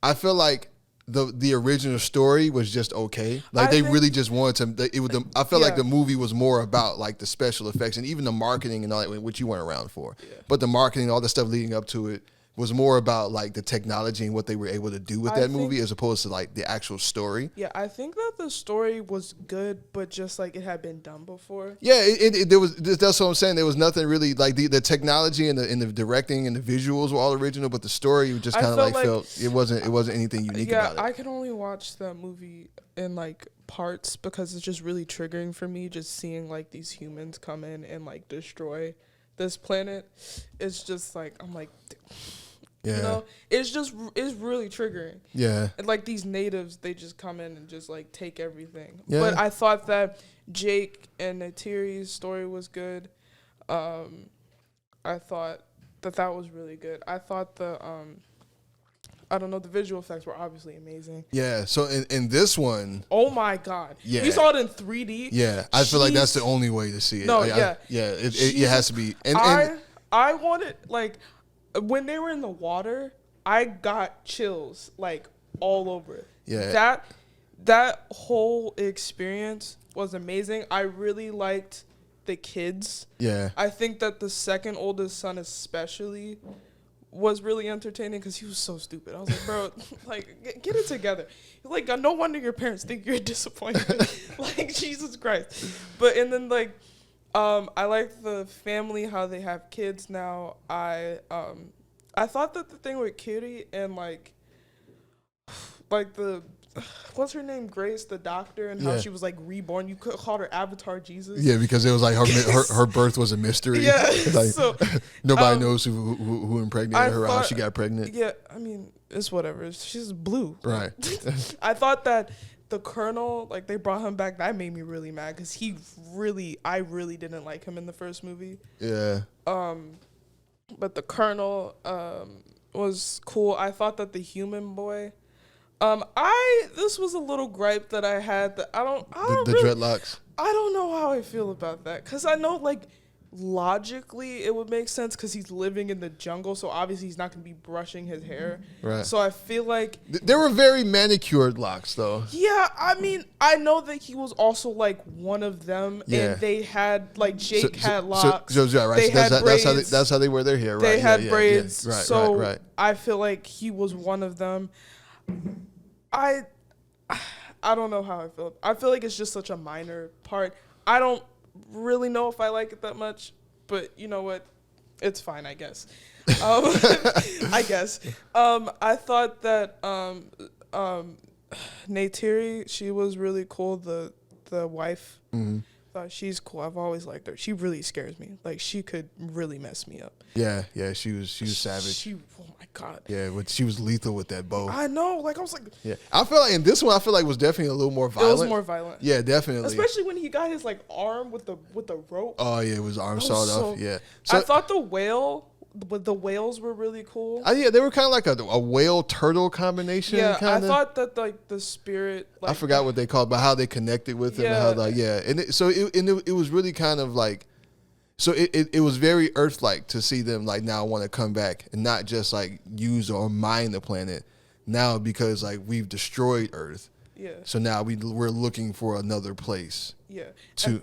I feel like the original story was just okay. Like they really just wanted to. I felt like the movie was more about like the special effects and even the marketing and all that, which you weren't around for. Yeah. But the marketing, all the stuff leading up to it, was more about like the technology and what they were able to do with that movie as opposed to like the actual story. Yeah, I think that the story was good, but just like it had been done before. Yeah, that's what I'm saying. There was nothing really like the technology and the directing and the visuals were all original, but the story just kind of like felt it wasn't anything unique about it. Yeah, I can only watch that movie in like parts because it's just really triggering for me just seeing like these humans come in and like destroy this planet. It's just like I'm like yeah. You know, it's really triggering. Yeah. And like these natives, they just come in and just like take everything. Yeah. But I thought that Jake and Neytiri's story was good. I thought that was really good. I thought the visual effects were obviously amazing. Yeah. So in this one, oh my God. Yeah. We saw it in 3D. Yeah. I feel like that's the only way to see it. No, It has to be. And I wanted like. When they were in the water, I got chills like all over it. Yeah. That whole experience was amazing. I really liked the kids. Yeah. I think that the second oldest son especially was really entertaining because he was so stupid. I was like, bro, like get it together. Like, no wonder your parents think you're disappointed. Like, Jesus Christ. And then like I like the family, how they have kids now. I thought that the thing with Kitty and like the what's her name, Grace, the doctor, and how she was like reborn. You could call her Avatar Jesus. Yeah, because it was like her birth was a mystery. Yeah, like so, nobody knows who impregnated her or how she got pregnant. Yeah, I mean it's whatever. She's blue, right? I thought that. The Colonel, like they brought him back. That made me really mad because I really didn't like him in the first movie. Yeah. But the Colonel was cool. I thought that the human boy, this was a little gripe that I had that I don't the really, dreadlocks. I don't know how I feel about that because I know like logically it would make sense because he's living in the jungle, so obviously he's not going to be brushing his hair. Right. So I feel like there were very manicured locks, though. Yeah, I mean, I know that he was also like one of them, and they had like Jake had locks. Right. They had braids. That's how they wear their hair. Right. They had braids. Right. So right. I feel like he was one of them. I don't know how I feel. I feel like it's just such a minor part. I don't really know if I like it that much, but you know what? It's fine, I guess. I guess. I thought that Neytiri, she was really cool. The wife, thought she's cool. I've always liked her. She really scares me. Like she could really mess me up. Yeah. She was savage. Oh my God. Yeah, but she was lethal with that bow. I know. Like I was like. Yeah, I feel like in this one, was definitely a little more violent. It was more violent. Yeah, definitely. Especially when he got his like arm with the rope. Oh yeah, it was arm sawed off. Yeah. So, I thought the whales were really cool. Yeah, they were kind of like a whale turtle combination. Yeah, kinda. I thought that like the spirit. Like, I forgot what they called, but how they connected with it. Yeah. And how it was really kind of like. So it was very Earth-like to see them like now want to come back and not just like use or mine the planet now because like we've destroyed Earth. Yeah. So now we're looking for another place. Yeah. To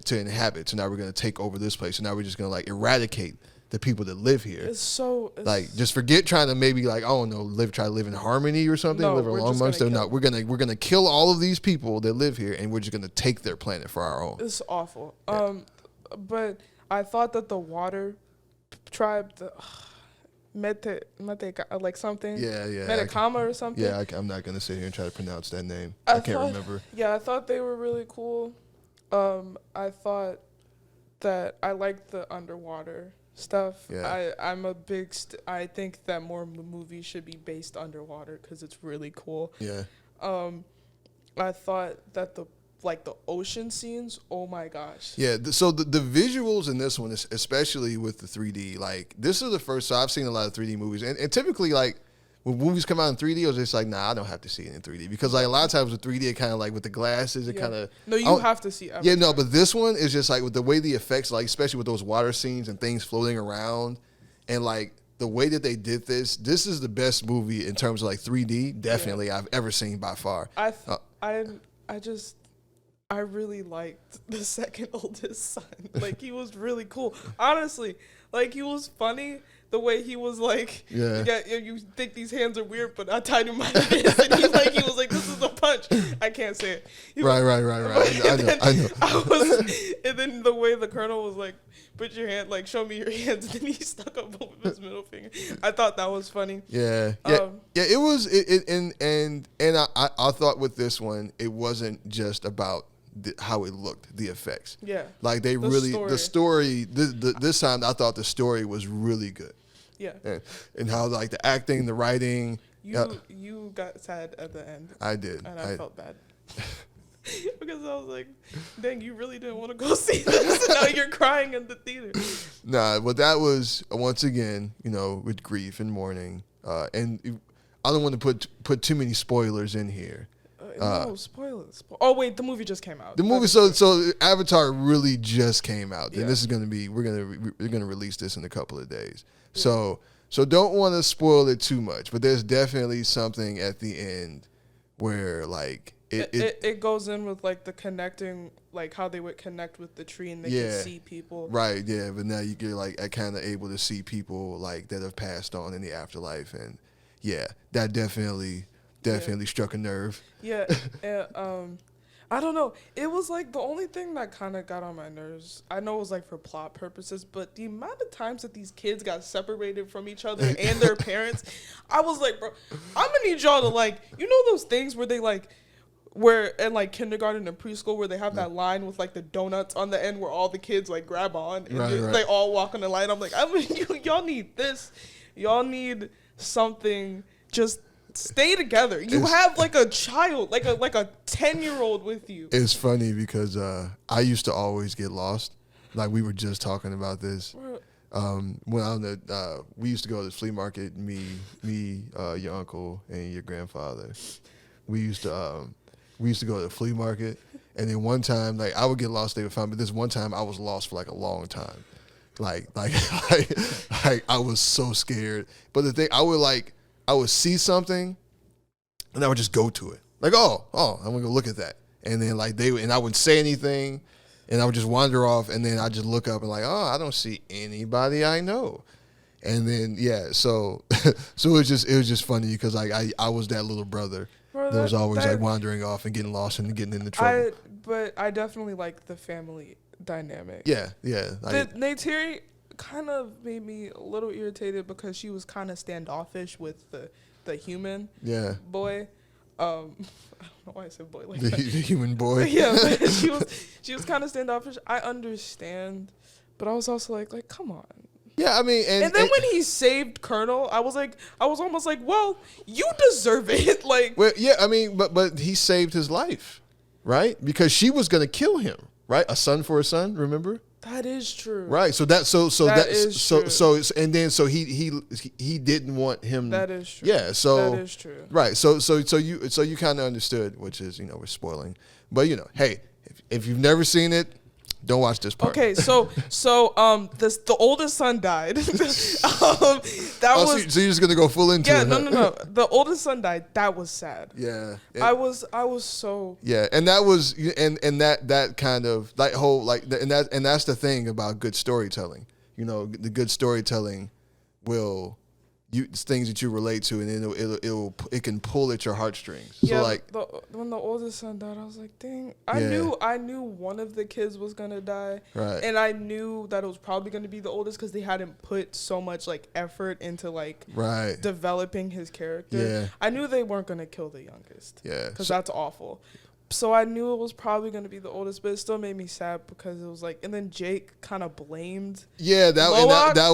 inhabit. So now we're gonna take over this place. So now we're just gonna like eradicate the people that live here. It's like just forget trying to maybe like try to live in harmony or something. No, live amongst them. No, we're gonna kill all of these people that live here and we're just gonna take their planet for our own. It's awful. Yeah. But I thought that the water tribe, like something. Yeah, yeah. Metacama or something. Yeah, I'm not gonna sit here and try to pronounce that name. I I can't thought- remember. Yeah, I thought they were really cool. I thought that I liked the underwater stuff. Yeah. I'm a big. I think that more movies should be based underwater because it's really cool. Yeah. I thought that the ocean scenes. Oh my gosh. Yeah, so the visuals in this one, especially with the 3D, like this is the first. So I've seen a lot of 3D movies, and typically like when movies come out in 3D, it's just like, nah, I don't have to see it in 3D because like a lot of times with 3D, it kind of like with the glasses, it Yeah. kind of No, you have to see. Yeah, no, but this one is just like with the way the effects, like especially with those water scenes and things floating around, and like the way that they did this is the best movie in terms of like 3D, definitely I've ever seen by far. I really liked the second oldest son. Like, he was really cool. Honestly, like, he was funny. The way he was like, you think these hands are weird, but I tied him my fist. And he was like, this is a punch. I can't say it. Right. I know. And then the way the colonel was like, put your hand, like, show me your hands. And then he stuck up both of his middle finger. I thought that was funny. Yeah. It was. And I thought with this one, it wasn't just about how it looked, the effects. Yeah. Like they the story. This time, I thought the story was really good. Yeah. And how like the acting, the writing. You got sad at the end. I did. And I felt bad. Because I was like, dang, you really didn't want to go see this. Now you're crying in the theater. Nah, but that was, once again, with grief and mourning. And I don't want to put too many spoilers in here. No, spoilers. Oh, wait, the movie just came out. The movie, so Avatar really just came out. Yeah. And this is going to be, we're going to release this in a couple of days. Yeah. So don't want to spoil it too much, but there's definitely something at the end where like, it goes in with like the connecting, like how they would connect with the tree and they could see people. Right, yeah. But now you get like kind of able to see people like that have passed on in the afterlife, and yeah, that definitely struck a nerve. Yeah, and, I don't know. It was like the only thing that kind of got on my nerves. I know it was like for plot purposes, but the amount of times that these kids got separated from each other and their parents, I was like, bro, I'm gonna need y'all to like, those things where they like. Where in like kindergarten and preschool where they have that line with like the donuts on the end where all the kids like grab on and they all walk on the line. I'm like, y'all need this. Y'all need something. Just stay together. You have like a child, like a 10-year-old with you. It's funny because I used to always get lost. Like we were just talking about this. When we used to go to the flea market. Me, your uncle, and your grandfather. We used to go to the flea market, and then one time, like I would get lost, they would find me. But this one time, I was lost for like a long time, like I was so scared. But the thing, I would see something, and I would just go to it, like I'm gonna go look at that, and then like and I wouldn't say anything, and I would just wander off, and then I just look up and like, I don't see anybody I know. And then so it was just funny because like I was that little brother. There was always like wandering off and getting lost and getting into trouble. But I definitely like the family dynamic. Yeah. Neytiri kind of made me a little irritated because she was kind of standoffish with the human boy. I don't know why I said boy like that. The human boy. Yeah, but she was kind of standoffish. I understand, but I was also like come on. Yeah, I mean, and then when he saved Colonel, I was almost like, well, you deserve it. Like, well, yeah, I mean, but he saved his life, right? Because she was gonna kill him, right? A son for a son, remember? That is true. Right. So he didn't want him. That is true. Yeah. So that is true. Right. So you kind of understood, which is we're spoiling, but hey, if you've never seen it. Don't watch this part. Okay, so the oldest son died. So you're just gonna go full into it. Yeah, no. The oldest son died. That was sad. Yeah. I was so. Yeah, and that was and that kind of like whole like and that's the thing about good storytelling. The good storytelling will it's things that you relate to, and then it can pull at your heartstrings. Yeah, So like when the oldest son died, I was like, dang. Yeah. I knew one of the kids was gonna die, right, and I knew that it was probably gonna be the oldest because they hadn't put so much like effort into like right, developing his character. Yeah. I knew they weren't gonna kill the youngest. yeah. Because So, that's awful. So I knew it was probably going to be the oldest, but it still made me sad because it was like, and then Jake kind of blamed. yeah, that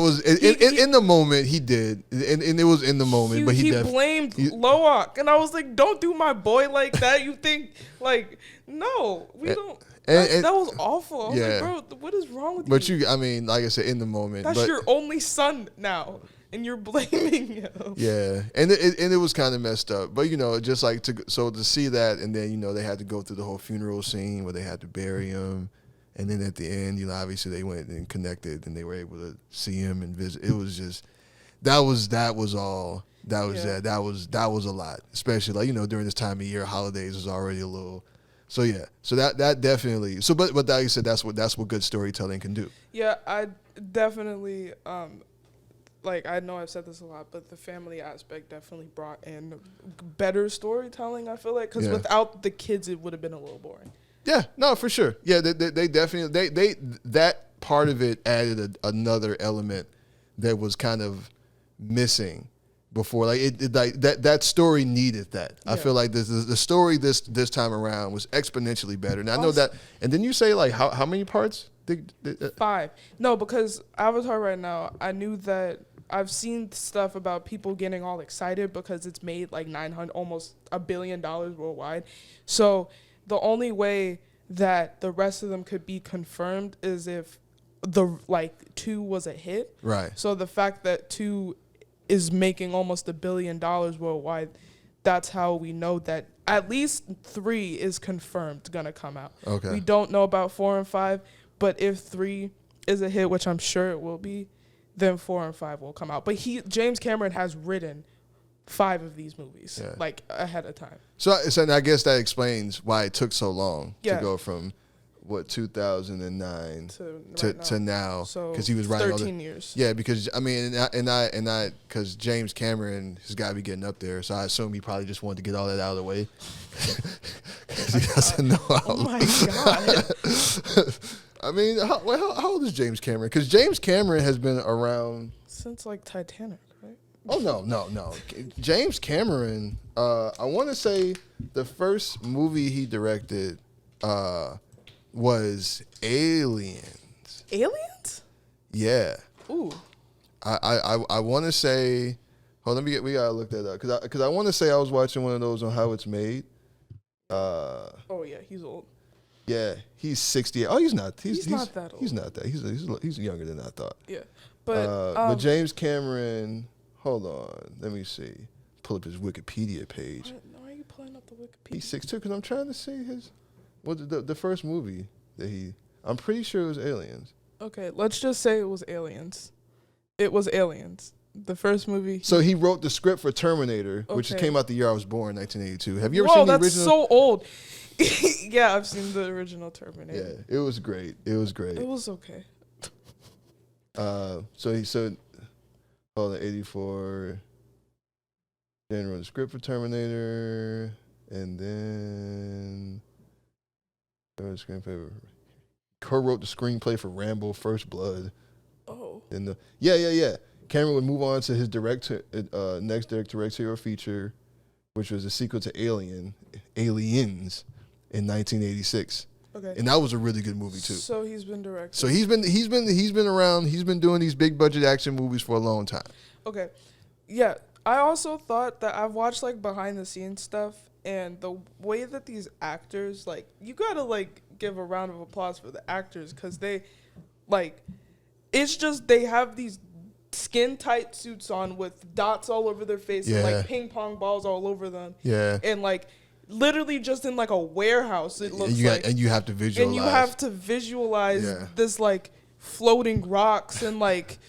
was in the moment he did, and it was in the moment, but he blamed Loak, and I was like, don't do my boy like that. You think like, no, we don't. That was awful. I was like, bro, what is wrong with you? But I mean, like I said, in the moment, that's your only son now. And you're blaming him. Yeah, and it was kind of messed up. But just like to see that, and then they had to go through the whole funeral scene where they had to bury him, and then at the end, obviously they went and connected, and they were able to see him and visit. It was just that was all. That was a lot, especially like during this time of year, holidays was already a little. So yeah, so that definitely. So but like you said, that's what good storytelling can do. Yeah, I definitely. Like, I know I've said this a lot, but the family aspect definitely brought in better storytelling, I feel like. Because without the kids, it would have been a little boring. Yeah, no, for sure. Yeah, they definitely, that part of it added another element that was kind of missing before. Like, that story needed that. Yeah. I feel like the story this time around was exponentially better. And I know that, and then you say, like, how many parts? 5. No, because Avatar right now, I knew that I've seen stuff about people getting all excited because it's made like almost $1 billion worldwide. So the only way that the rest of them could be confirmed is if 2 was a hit. Right. So the fact that 2 is making almost $1 billion worldwide, that's how we know that at least 3 is confirmed gonna come out. Okay. We don't know about 4 and 5, but if 3 is a hit, which I'm sure it will be, then 4 and 5 will come out. But James Cameron has written 5 of these movies, like, ahead of time. So I guess that explains why it took so long to go from, 2009 to now. So because he was writing 13 years. Yeah, because, I mean, because James Cameron has got to be getting up there, so I assume he probably just wanted to get all that out of the way. Because he doesn't know how. Oh, my God. I mean, how old is James Cameron? Because James Cameron has been around since like Titanic, right? Oh no. James Cameron. I want to say the first movie he directed was Aliens. Aliens? Yeah. Ooh. I want to say. Hold on, we gotta look that up because I want to say I was watching one of those on How It's Made. Oh yeah, he's old. Yeah, he's 60. Oh, he's not. He's not that old. He's not that. He's younger than I thought. Yeah, but James Cameron. Hold on, let me see. Pull up his Wikipedia page. Why are you pulling up the Wikipedia? He's 62 because I'm trying to see his. The first movie that I'm pretty sure it was Aliens. Okay, let's just say it was Aliens. It was Aliens. The first movie. So he wrote the script for Terminator, which came out the year I was born, 1982. Have you ever seen the original? That's so old. Yeah, I've seen the original Terminator. Yeah, it was great. It was okay. Hold on, 84. Then wrote the script for Terminator, and then co-wrote the screenplay for Rambo: First Blood. Oh. Then yeah. Cameron would move on to his next directorial feature, which was a sequel to Aliens in 1986. Okay. And that was a really good movie too. So he's been directing. So he's been around. He's been doing these big budget action movies for a long time. Okay. Yeah, I also thought that I've watched like behind the scenes stuff, and the way that these actors, like, you gotta like give a round of applause for the actors because they, like, it's just they have these skin tight suits on with dots all over their face and like ping pong balls all over them. Yeah. And like literally just in like a warehouse it looks like. And you have to visualize. And you have to visualize this like floating rocks and like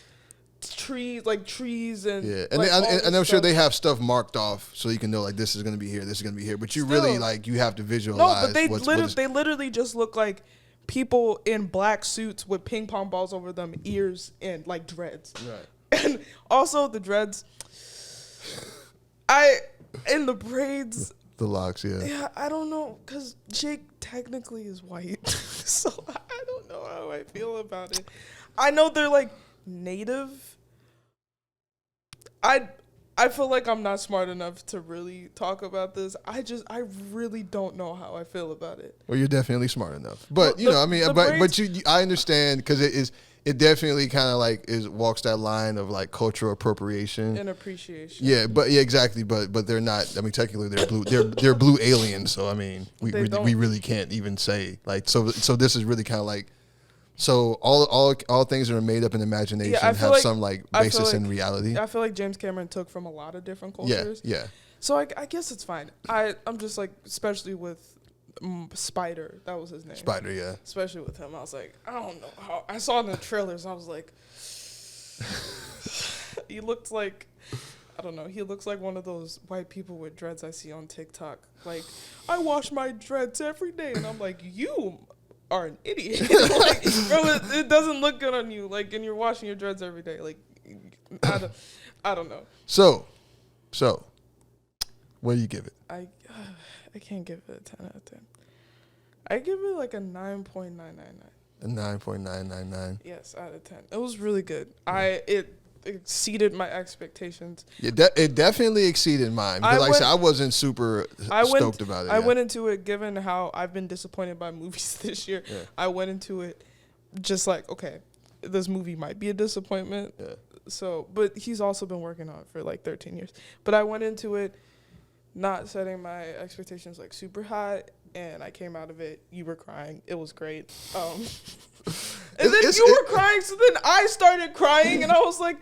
trees and and like, and I'm sure they have stuff marked off so you can know like this is gonna be here, this is gonna be here. But you really like you have to visualize. No, but they literally just look like people in black suits with ping pong balls over them, ears and like dreads. Right. And also the dreads. In the braids. The locks, yeah. Yeah, I don't know, because Jake technically is white. So I don't know how I feel about it. I know they're like native. I feel like I'm not smart enough to really talk about this. I really don't know how I feel about it. Well, you're definitely smart enough, but braids, I understand because it definitely kind of like walks that line of like cultural appropriation And appreciation. Yeah, exactly. But they're not. I mean, technically they're blue. They're blue aliens. So I mean, we really can't even say like so. So this is really kind of like. So all things that are made up in imagination have some like basis in reality. I feel like James Cameron took from a lot of different cultures. Yeah. So I guess it's fine. I'm just like, especially with Spider, that was his name. Spider, yeah. Especially with him, I was like, I don't know how. I saw in the trailers, I was like, he looked like, I don't know, he looks like one of those white people with dreads I see on TikTok. Like, I wash my dreads every day, and I'm like, you are an idiot. Like, bro, it doesn't look good on you. Like, and you're washing your dreads every day. Like, I don't know. So, what do you give it? I can't give it a 10 out of 10. I give it like a 9.999. A 9.999. Yes, out of 10. It was really good. It exceeded my expectations. Yeah, it definitely exceeded mine. Because like I said, I wasn't super stoked about it. I went into it, given how I've been disappointed by movies this year. Yeah. I went into it just like, okay, this movie might be a disappointment. Yeah. So, but he's also been working on it for like 13 years. But I went into it not setting my expectations like super high, and I came out of it. You were crying. It was great. And then you were crying, so then I started crying, and I was like,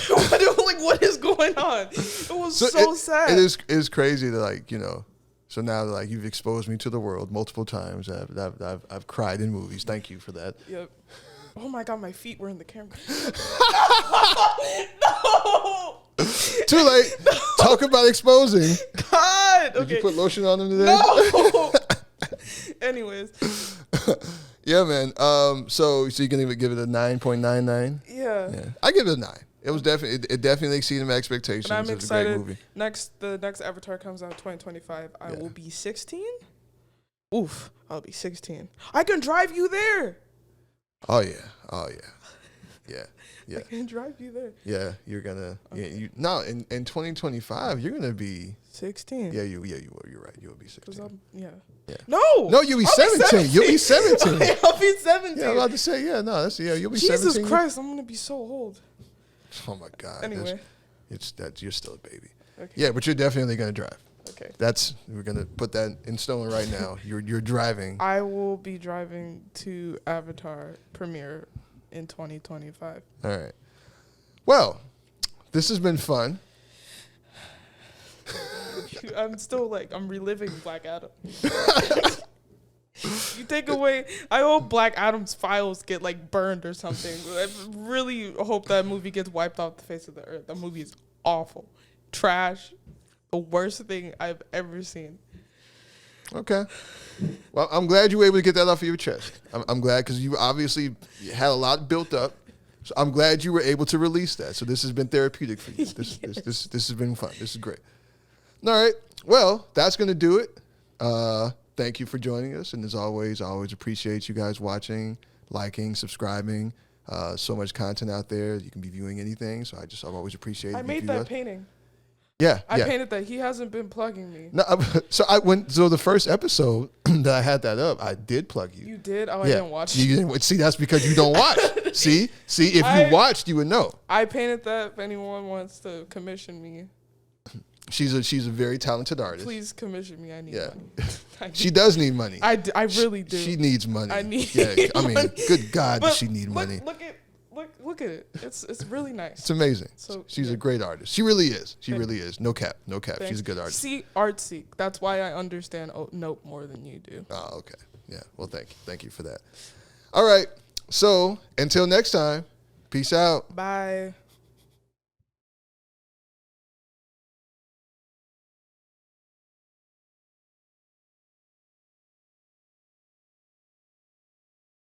what is going on? It was so sad. It is crazy that like, you know, so now that like you've exposed me to the world multiple times. I've cried in movies. Thank you for that. Yep. Oh my God, my feet were in the camera. No. Too late. No. Talk about exposing. God. Did you put lotion on them today? No. Anyways. Yeah, man. So you're gonna give it a 9.99? Yeah. I give it a 9. It definitely exceeded my expectations. And I'm excited. It's a great movie. The next Avatar comes out 2025. I will be 16. Oof, I'll be 16. I can drive you there. Oh yeah. I can drive you there. Yeah, you're gonna. Okay. Yeah, in 2025, you're gonna be 16. Yeah, you will. You're right. You will be 16. Yeah. No, you'll be 17. You'll be 17. Okay, I'll be 17. Yeah, I'm about to say, you'll be Jesus 17. Jesus Christ, I'm gonna be so old. Oh my God. Anyway, you're still a baby. Okay. Yeah, but you're definitely gonna drive. Okay. We're gonna put that in stone right now. You're driving. I will be driving to Avatar premiere in 2025. All right. Well, this has been fun. I'm still I'm reliving Black Adam. You take away, I hope Black Adam's files get burned or something. I really hope that movie gets wiped off the face of the earth. That movie is awful. Trash. The worst thing I've ever seen. Okay. Well, I'm glad you were able to get that off of your chest. I'm glad because you obviously had a lot built up. So I'm glad you were able to release that. So this has been therapeutic for you. This has been fun. This is great. All right. Well, that's going to do it. Thank you for joining us. And as always, I always appreciate you guys watching, liking, subscribing. So much content out there. You can be viewing anything. So I've always appreciated it. I made that painting. Yeah. I painted that. He hasn't been plugging me. No, so the first episode that I had that up, I did plug you. You did? Oh, I didn't watch it. You didn't see, that's because you don't watch. See, if you watched, you would know. I painted that. If anyone wants to commission me. She's a very talented artist. Please commission me. I need money. She does need money. I really do. She needs money. I need money. Good God, does she need money? Look at it. It's really nice. It's amazing. So she's a great artist. She really is. She really is. No cap. Thanks. She's a good artist. See, artsy. That's why I understand Nope more than you do. Oh, okay. Yeah. Well, thank you for that. All right. So until next time, peace out. Bye.